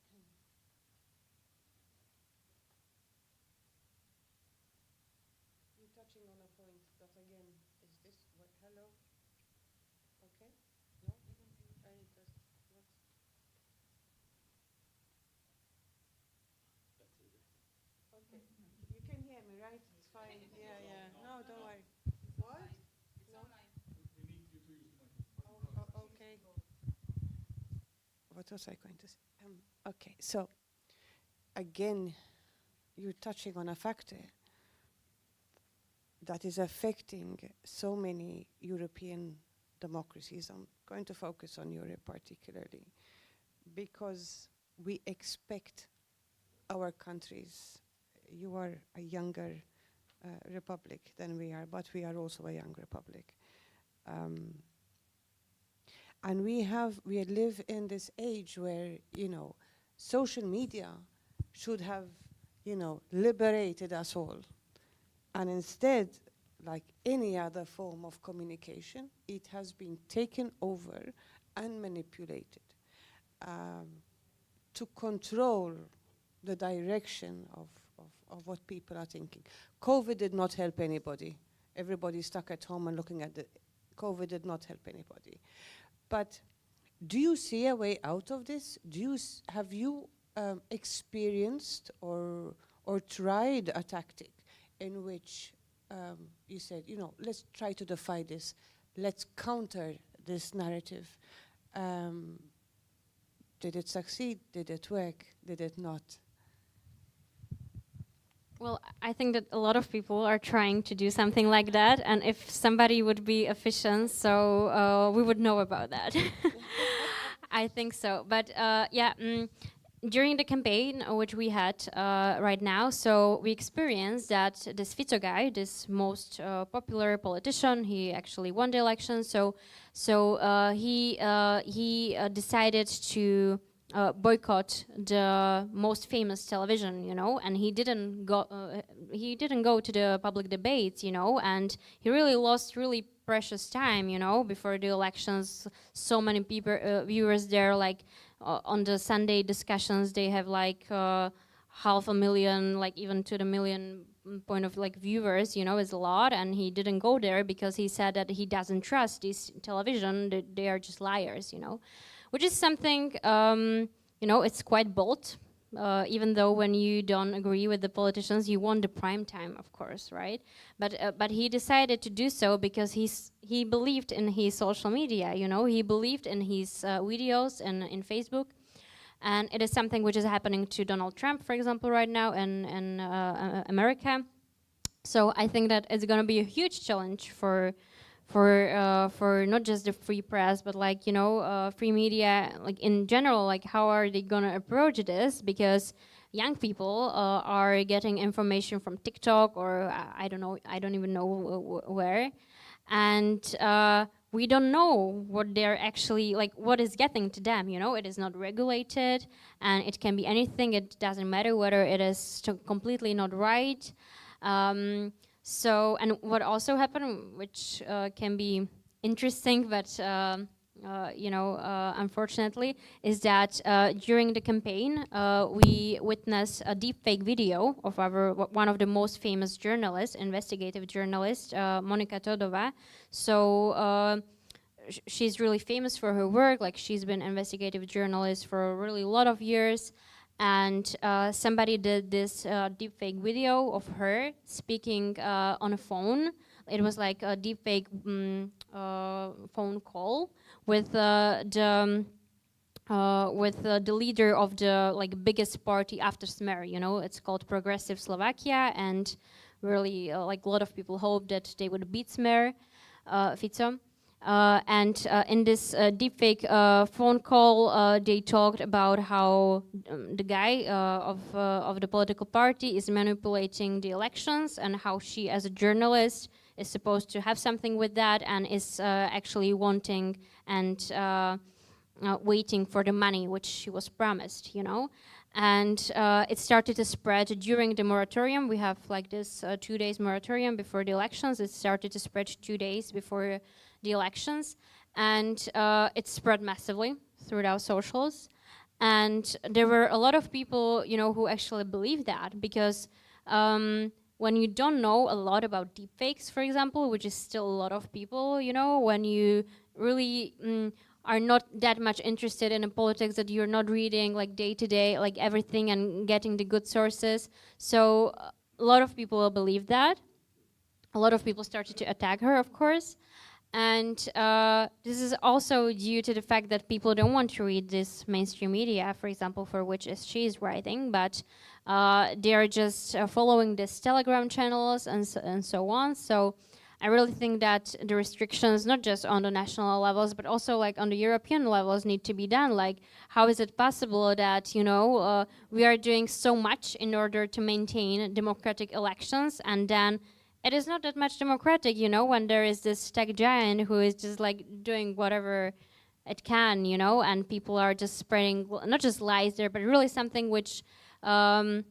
You're touching on a point that again is this. What, hello? Okay. No. I just what? Okay. You can hear me, right? It's fine. Yeah, yeah. No, don't worry. What? No. Okay. What was I going to say? Okay, so again, you're touching on a factor that is affecting so many European democracies. I'm going to focus on Europe particularly, because we expect our countries, you are a younger republic than we are, but we are also a young republic. And we live in this age where, social media should have, liberated us all. And instead, like any other form of communication, it has been taken over and manipulated to control the direction of what people are thinking. COVID did not help anybody. Everybody stuck at home and looking at COVID did not help anybody. But do you see a way out of this? Have you experienced or tried a tactic in which you said, let's try to defy this, let's counter this narrative? Did it succeed? Did it work? Did it not? Well, I think that a lot of people are trying to do something like that, and if somebody would be efficient, so we would know about that. I think so. But during the campaign which we had right now, so we experienced that this Fico guy, this most popular politician, he actually won the election. So he decided to boycott the most famous television, and he didn't go to the public debates, and he really lost really precious time, before the elections. So many people, viewers there, like on the Sunday discussions, they have like 500,000, like even to the million point of like viewers, is a lot, and he didn't go there because he said that he doesn't trust this television, that they are just liars, which is something, it's quite bold, even though when you don't agree with the politicians, you want the prime time, of course, right? But he decided to do so because he believed in his social media, he believed in his videos and in Facebook. And it is something which is happening to Donald Trump, for example, right now in America. So I think that it's going to be a huge challenge for not just the free press, but free media, like in general, like how are they gonna approach this? Because young people are getting information from TikTok or I don't even know where, and we don't know what they're actually what is getting to them. It is not regulated, and it can be anything. It doesn't matter whether it is completely not right. So, and what also happened, which can be interesting, but unfortunately, is that during the campaign, we witnessed a deepfake video of one of the most famous journalists, investigative journalist, Monika Todova. So she's really famous for her work. Like she's been investigative journalist for a really lot of years. And somebody did this deepfake video of her speaking on a phone. It was like a deepfake phone call with the leader of the biggest party after Smer. It's called Progressive Slovakia, and really a lot of people hoped that they would beat Smer, Fico. And in this deepfake phone call, they talked about how the guy of the political party is manipulating the elections, and how she, as a journalist, is supposed to have something with that, and is actually wanting and waiting for the money which she was promised, And it started to spread during the moratorium. We have this 2 days moratorium before the elections. It started to spread 2 days before the elections, and it spread massively throughout socials. And there were a lot of people, who actually believed that, because when you don't know a lot about deepfakes, for example, which is still a lot of people, when you really are not that much interested in politics, that you're not reading day to day, everything, and getting the good sources. So a lot of people believed that. A lot of people started to attack her, of course. And this is also due to the fact that people don't want to read this mainstream media, for example, for which she is writing, but they are just following these Telegram channels and so on. So I really think that the restrictions, not just on the national levels, but also like on the European levels, need to be done. Like, how is it possible that, you know, we are doing so much in order to maintain democratic elections, and then it is not that much democratic, you know, when there is this tech giant who is just like doing whatever it can, you know, and people are just spreading not just lies there, but really something which it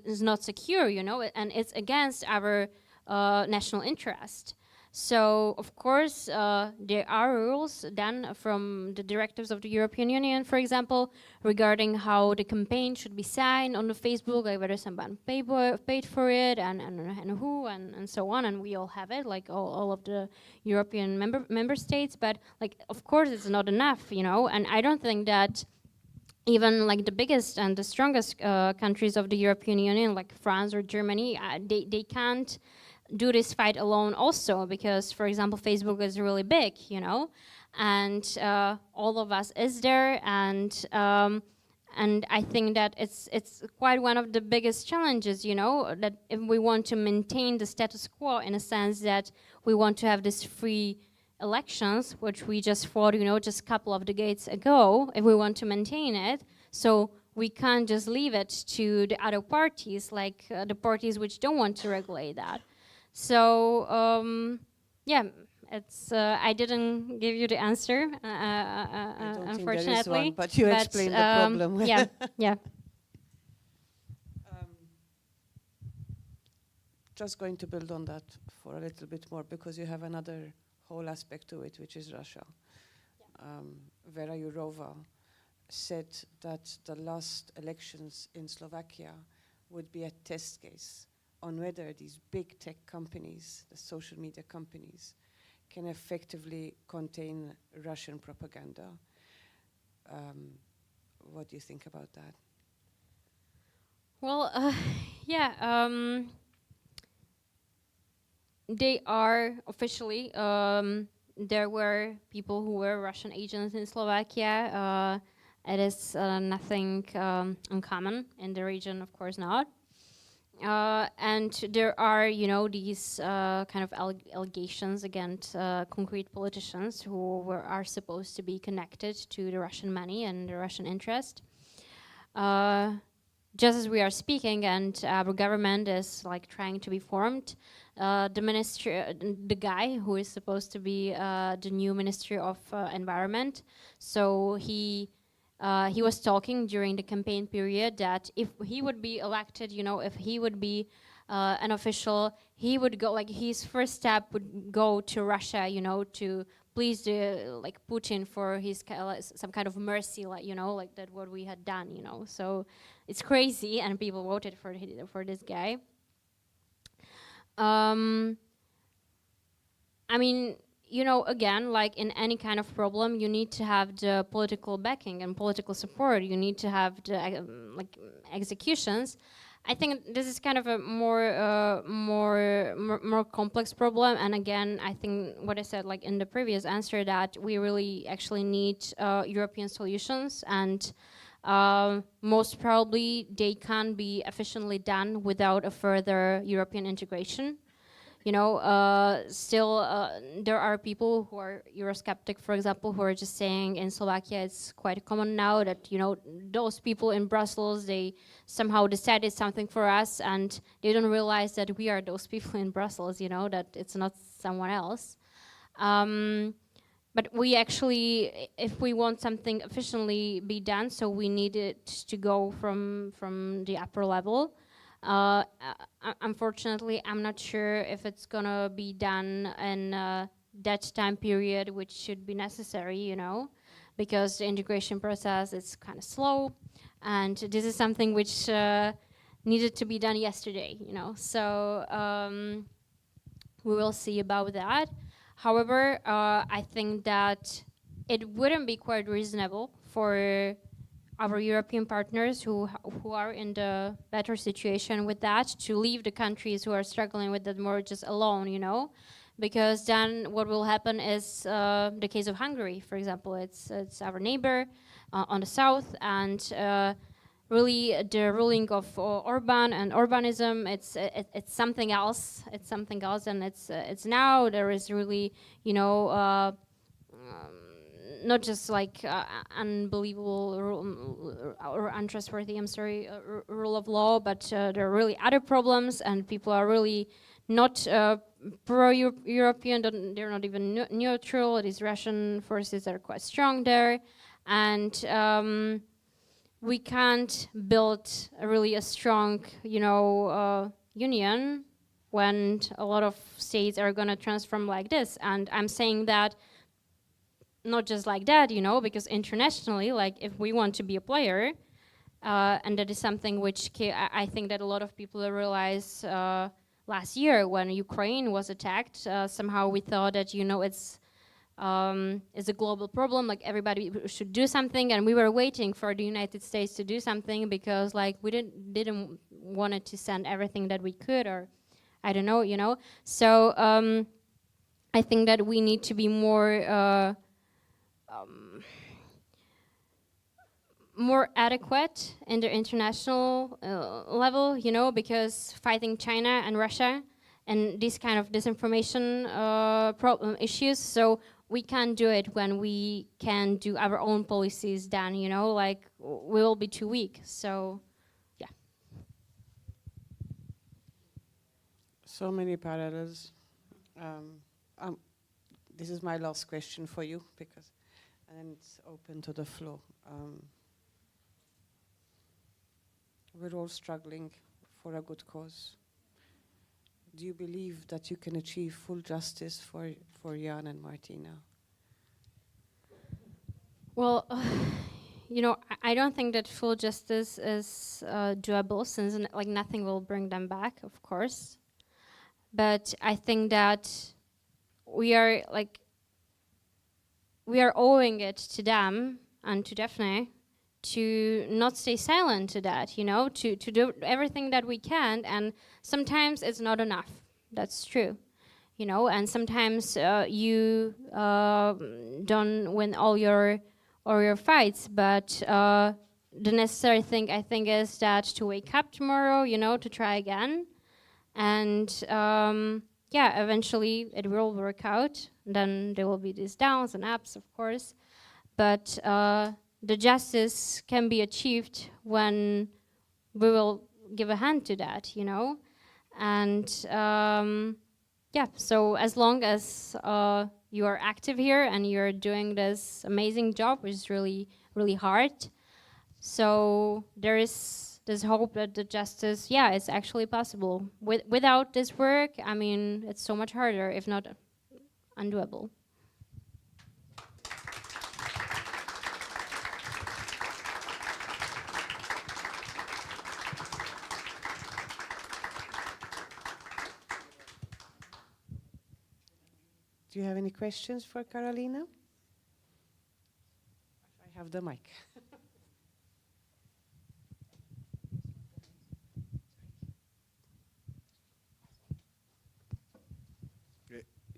is not secure, you know, and it's against our national interest. So, of course, there are rules then from the directives of the European Union, for example, regarding how the campaign should be signed on the Facebook, like whether someone paid for it and who and so on, and we all have it, like all of the European member states. But, like, of course, it's not enough, you know, and I don't think that even like the biggest and the strongest countries of the European Union, like France or Germany, they can't do this fight alone also, because, for example, Facebook is really big, you know, and all of us is there, and I think that it's quite one of the biggest challenges, you know, that if we want to maintain the status quo in a sense that we want to have this free elections, which we just fought, you know, just a couple of decades ago, if we want to maintain it, so we can't just leave it to the other parties, like the parties which don't want to regulate that. So, yeah, it's. I didn't give you the answer, I don't think there is unfortunately. one, but you explained the problem. Yeah, yeah. Just going to build on that for a little bit more, because you have another whole aspect to it, which is Russia. Vera Jourova said that the last elections in Slovakia would be a test case on whether these big tech companies, the social media companies, can effectively contain Russian propaganda. What do you think about that? Well, yeah, they are officially, there were people who were Russian agents in Slovakia. It is nothing uncommon in the region, of course not. And there are, you know, these kind of allegations against concrete politicians who are supposed to be connected to the Russian money and the Russian interest. Just as we are speaking, and our government is like trying to be formed, the guy who is supposed to be the new Ministry of Environment, so he was talking during the campaign period that if he would be elected, you know, if he would be an official, he would go, like his first step would go to Russia, you know, to please like Putin for his some kind of mercy, like, you know, like that what we had done, you know. So it's crazy, and people voted for this guy. I mean, you know, again, like in any kind of problem, you need to have the political backing and political support. You need to have the like executions. I think this is kind of a more complex problem. And again, I think what I said, like in the previous answer, that we really actually need European solutions, and most probably they can't be efficiently done without a further European integration. You know, still there are people who are Eurosceptic, for example, who are just saying in Slovakia it's quite common now that, you know, those people in Brussels, they somehow decided something for us, and they don't realize that we are those people in Brussels, you know, that it's not someone else. But we actually, if we want something efficiently be done, so we need it to go from the upper level. Unfortunately, I'm not sure if it's gonna be done in that time period, which should be necessary, you know, because the integration process is kind of slow, and this is something which needed to be done yesterday, you know. So we will see about that. However, I think that it wouldn't be quite reasonable for our European partners who are in the better situation with that to leave the countries who are struggling with that more just alone, you know, because then what will happen is the case of Hungary, for example. It's our neighbor on the south, and really the ruling of Orban and Urbanism, it's something else. It's something else, and it's now there is really, you know, not just like unbelievable or untrustworthy, I'm sorry, rule of law, but there are really other problems, and people are really not pro-European, they're not even neutral. These Russian forces are quite strong there, and we can't build a strong, you know, union when a lot of states are gonna transform like this. And I'm saying that not just like that, you know, because internationally, like if we want to be a player, and that is something which I think that a lot of people realize last year when Ukraine was attacked, somehow we thought that, you know, it's a global problem, like everybody should do something, and we were waiting for the United States to do something because like we didn't wanted to send everything that we could, or I don't know, you know. So I think that we need to be more more adequate in the international level, you know, because fighting China and Russia and these kind of disinformation problem issues, so we can't do it when we can do our own policies then, you know, like we will be too weak, so yeah. So many parallels. This is my last question for you, because, and then it's open to the floor. We're all struggling for a good cause. Do you believe that you can achieve full justice for Jan and Martina? Well, you know, I don't think that full justice is doable, since like nothing will bring them back, of course. But I think that we are owing it to them and to Daphne to not stay silent to that, you know, to do everything that we can. And sometimes it's not enough. That's true, you know. And sometimes you don't win all your fights, but the necessary thing, I think, is that to wake up tomorrow, you know, to try again, and yeah, eventually it will work out. Then there will be these downs and ups, of course, but the justice can be achieved when we will give a hand to that, you know. And yeah, so as long as you are active here and you're doing this amazing job, which is really, really hard, so there is this hope that the justice, yeah, it's actually possible. Without this work, I mean, it's so much harder, if not undoable. Do you have any questions for Karolina? I have the mic.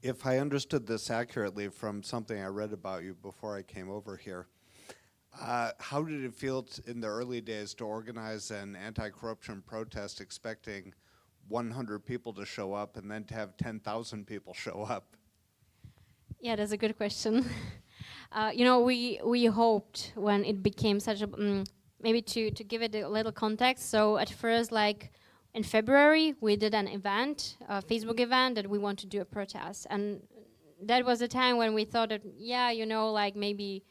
If I understood this accurately from something I read about you before I came over here, how did it feel in the early days to organize an anti-corruption protest expecting 100 people to show up and then to have 10,000 people show up? Yeah, that's a good question. You know, we hoped when it became such a, maybe to give it a little context, so at first, like, in February, we did an event, a Facebook event, that we want to do a protest. And that was a time when we thought that, yeah, you know, like maybe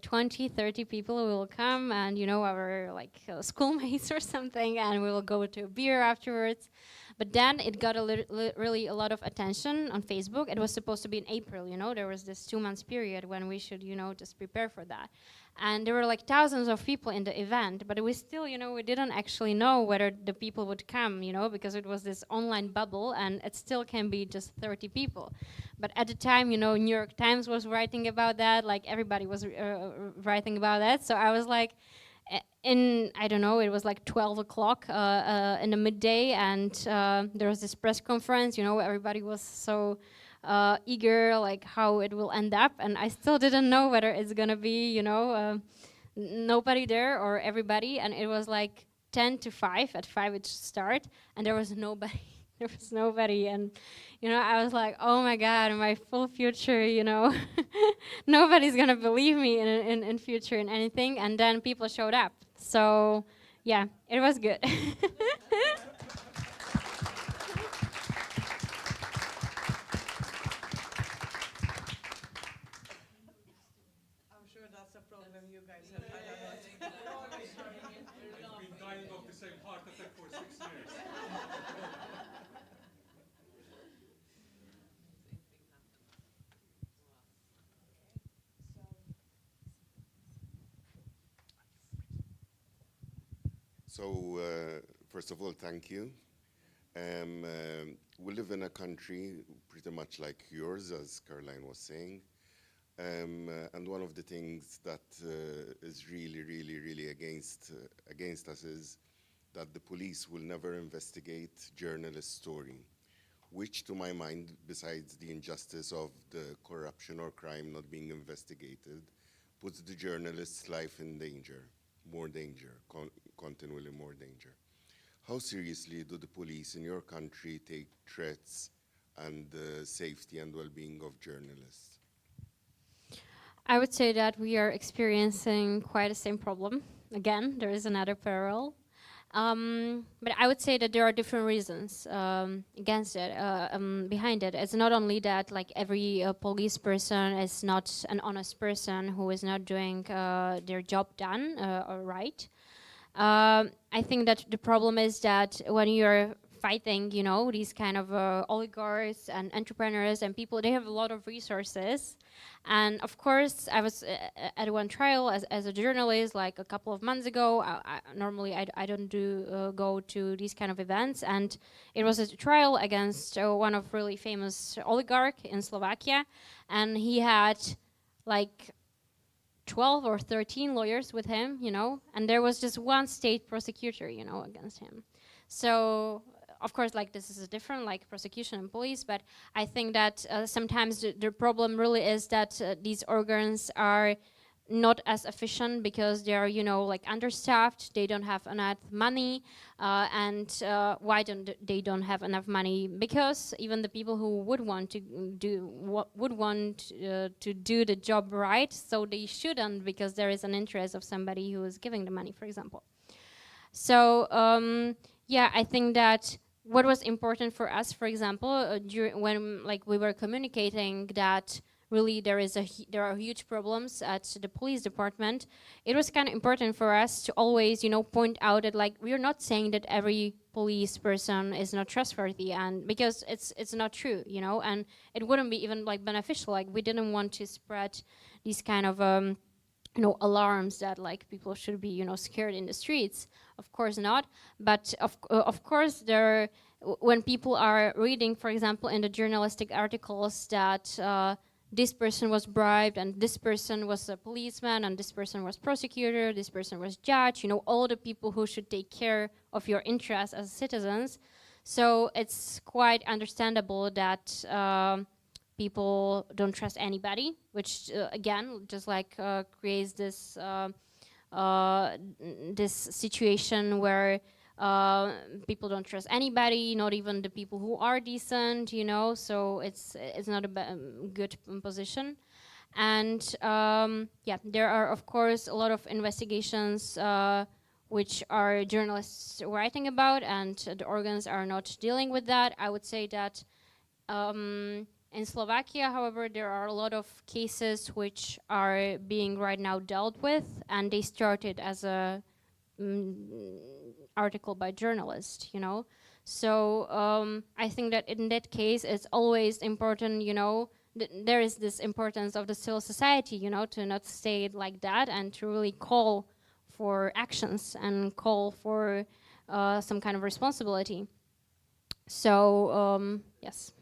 20, 30 people will come and, you know, our like schoolmates or something, and we will go to a beer afterwards. But then it got really a lot of attention on Facebook. It was supposed to be in April, you know, there was this 2 months period when we should, you know, just prepare for that. And there were like thousands of people in the event, but we still, you know, we didn't actually know whether the people would come, you know, because it was this online bubble and it still can be just 30 people. But at the time, you know, New York Times was writing about that, like everybody was writing about that. So I was like, I don't know, it was like 12 o'clock in the midday, and there was this press conference, you know, everybody was so eager, like how it will end up, and I still didn't know whether it's gonna be, nobody there or everybody, and it was like 10 to 5. At 5 it should start, and there was nobody. There was nobody, and I was like, oh my god, my full future, nobody's gonna believe me in future in anything. And then people showed up, so yeah, it was good. I'm sure that's a problem you guys have had a lot. I've been dying of the same heart attack for 6 years. So, first of all, thank you. We live in a country pretty much like yours, as Caroline was saying. And one of the things that is really against us is that the police will never investigate journalist story, which to my mind, besides the injustice of the corruption or crime not being investigated, puts the journalist's life in danger, more danger, continually more danger. How seriously do the police in your country take threats and the safety and well-being of journalists? I would say that we are experiencing quite the same problem. Again, there is another parallel. But I would say that there are different reasons against it, behind it. It's not only that like every police person is not an honest person who is not doing their job done or right. I think that the problem is that when you're fighting, these kind of oligarchs and entrepreneurs and people, they have a lot of resources. And of course, I was at one trial as a journalist like a couple of months ago. Normally, I don't go to these kind of events. And it was a trial against one of really famous oligarch in Slovakia. And he had like 12 or 13 lawyers with him, and there was just one state prosecutor, against him. So, of course, like this is a different like prosecution and police, but I think that sometimes the problem really is that these organs are not as efficient because they are, like understaffed. They don't have enough money, and why they don't have enough money? Because even the people who would want to do the job right, so they shouldn't because there is an interest of somebody who is giving the money, for example. So yeah, I think that what was important for us, for example, when like we were communicating that really there are huge problems at the police department, it was kind of important for us to always, point out that like we're not saying that every police person is not trustworthy, and because it's not true, and it wouldn't be even like beneficial. Like we didn't want to spread these kind of alarms that like people should be scared in the streets. Of course not, but of course when people are reading, for example, in the journalistic articles that this person was bribed and this person was a policeman and this person was prosecutor, this person was judge, all the people who should take care of your interests as citizens. So it's quite understandable that people don't trust anybody, which again just like creates this this situation where people don't trust anybody, not even the people who are decent, so it's not a good position. And yeah, there are of course a lot of investigations which are journalists writing about, and the organs are not dealing with that. I would say that in Slovakia, however, there are a lot of cases which are being right now dealt with, and they started as a article by journalists, So I think that in that case, it's always important, there is this importance of the civil society, to not stay like that and to really call for actions and call for some kind of responsibility. So yes.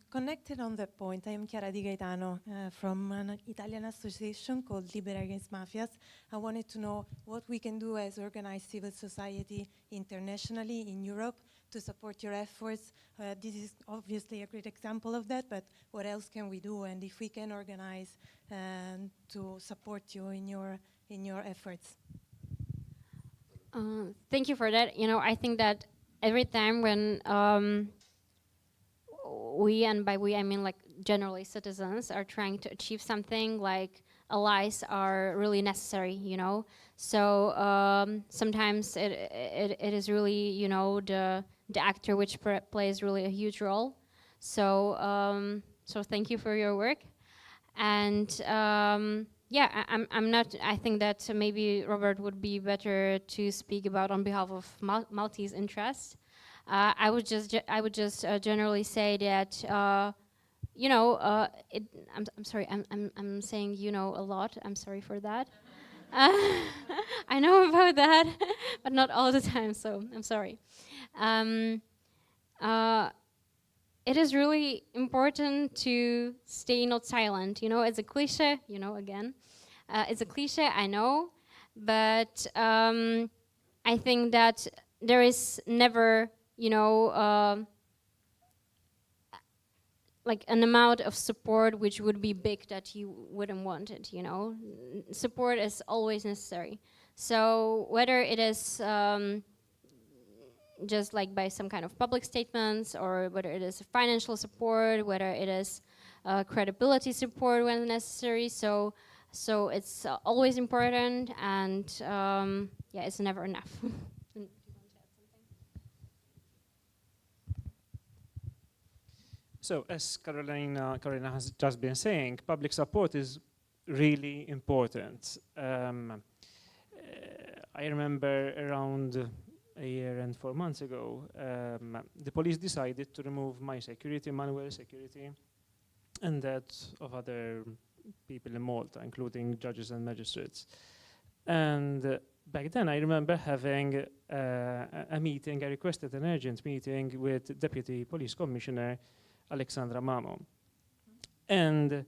Connected on that point, I am Chiara Di Gaetano from an Italian association called Libera Against Mafias. I wanted to know what we can do as organized civil society internationally in Europe to support your efforts. This is obviously a great example of that, but what else can we do? And if we can organize to support you in your efforts. Thank you for that. You know, I think that every time when we, and by we I mean like generally citizens, are trying to achieve something, like allies are really necessary, you know. So sometimes it is really, you know, the actor which plays really a huge role. So so thank you for your work. And yeah, I'm not. I think that maybe Robert would be better to speak about on behalf of Maltese interests. I would just generally say that you know, I'm sorry. I'm saying you know a lot. I'm sorry for that. I know about that, but not all the time. So I'm sorry. It is really important to stay not silent. You know, it's a cliche. You know, again, it's a cliche. I know, but I think that there is never, you know, like an amount of support which would be big that you wouldn't want it, you know. Support is always necessary. So whether it is just like by some kind of public statements, or whether it is financial support, whether it is credibility support when necessary, so it's always important, and yeah, it's never enough. So, as Carolina has just been saying, public support is really important. I remember around a year and 4 months ago, the police decided to remove my security, manual security, and that of other people in Malta, including judges and magistrates. And back then, I remember having a meeting. I requested an urgent meeting with Deputy Police Commissioner Alexandra Mamo. And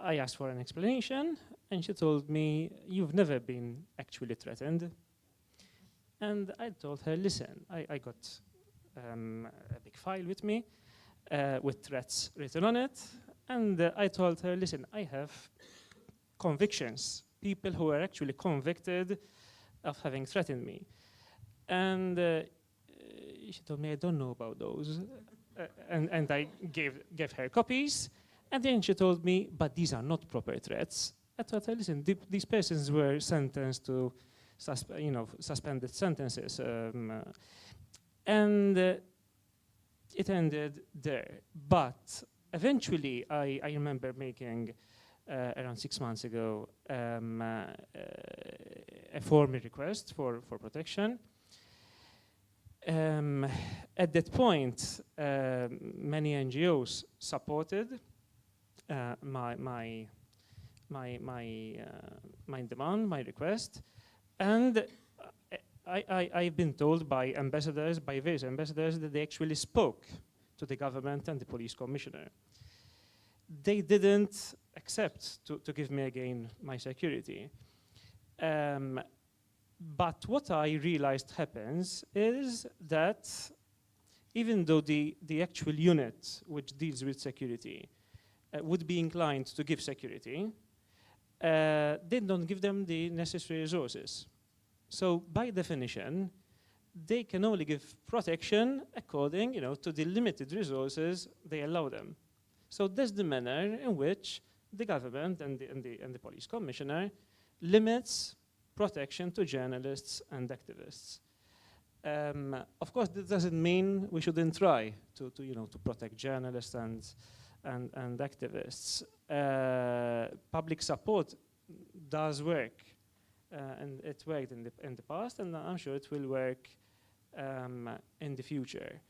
I asked for an explanation, and she told me, "You've never been actually threatened." And I told her, "Listen, I got a big file with me with threats written on it." And I told her, "Listen, I have convictions, people who are actually convicted of having threatened me." And she told me, "I don't know about those." And I gave her copies, and then she told me, "But these are not proper threats." I told her, "Listen, these persons were sentenced to suspended sentences," and it ended there. But eventually, I remember making around 6 months ago a formal request for protection. At that point, many NGOs supported my demand, my request, and I've been told by various ambassadors, that they actually spoke to the government and the police commissioner. They didn't accept to give me again my security. But what I realized happens is that even though the actual unit which deals with security would be inclined to give security, they don't give them the necessary resources. So by definition, they can only give protection according, to the limited resources they allow them. So that's the manner in which the government and the police commissioner limits protection to journalists and activists. Of course, this doesn't mean we shouldn't try to protect journalists and activists. Public support does work, and it worked in the past, and I'm sure it will work in the future.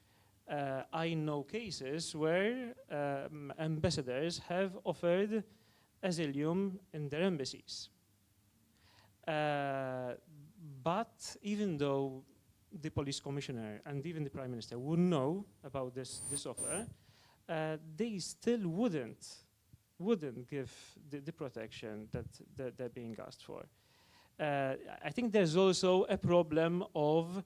I know cases where ambassadors have offered asylum in their embassies. But even though the police commissioner and even the prime minister would know about this offer, they still wouldn't give the protection that they're being asked for. I think there's also a problem of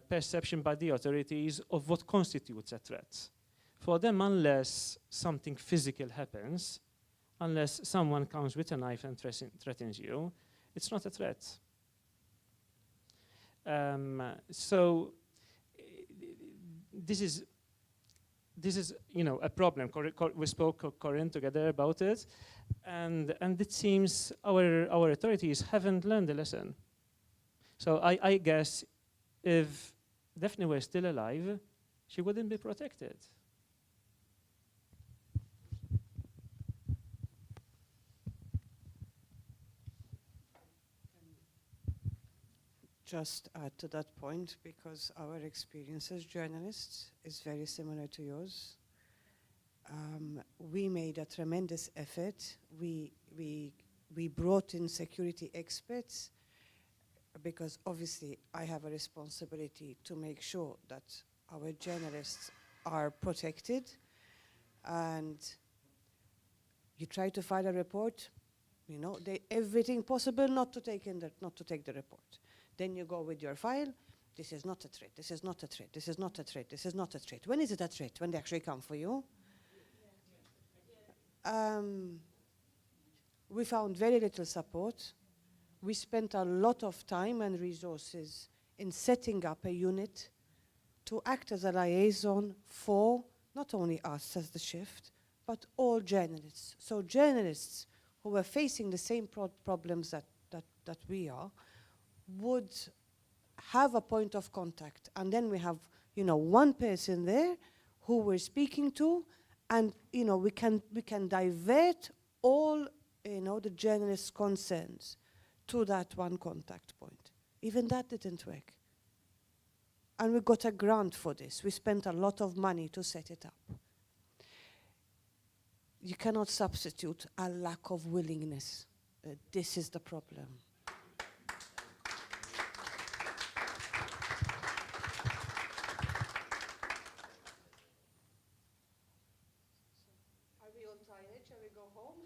perception by the authorities of what constitutes a threat. For them, unless something physical happens, unless someone comes with a knife and threatens you, it's not a threat. So this is a problem. We spoke, Corinne, together about it, and it seems our authorities haven't learned the lesson. So I guess if Daphne were still alive, she wouldn't be protected. Just add to that point, because our experience as journalists is very similar to yours. We made a tremendous effort. We brought in security experts, because obviously I have a responsibility to make sure that our journalists are protected. And you try to file a report, everything possible not to take the report. Then you go with your file. This is not a threat. This is not a threat. This is not a threat. This is not a threat. When is it a threat? When they actually come for you? We found very little support. We spent a lot of time and resources in setting up a unit to act as a liaison for not only us as the shift, but all journalists. So journalists who are facing the same problems that we are would have a point of contact. And then we have, one person there who we're speaking to, and, we can divert all, the journalists' concerns to that one contact point. Even that didn't work. And we got a grant for this. We spent a lot of money to set it up. You cannot substitute a lack of willingness. This is the problem. Are we all tired? Shall we go home?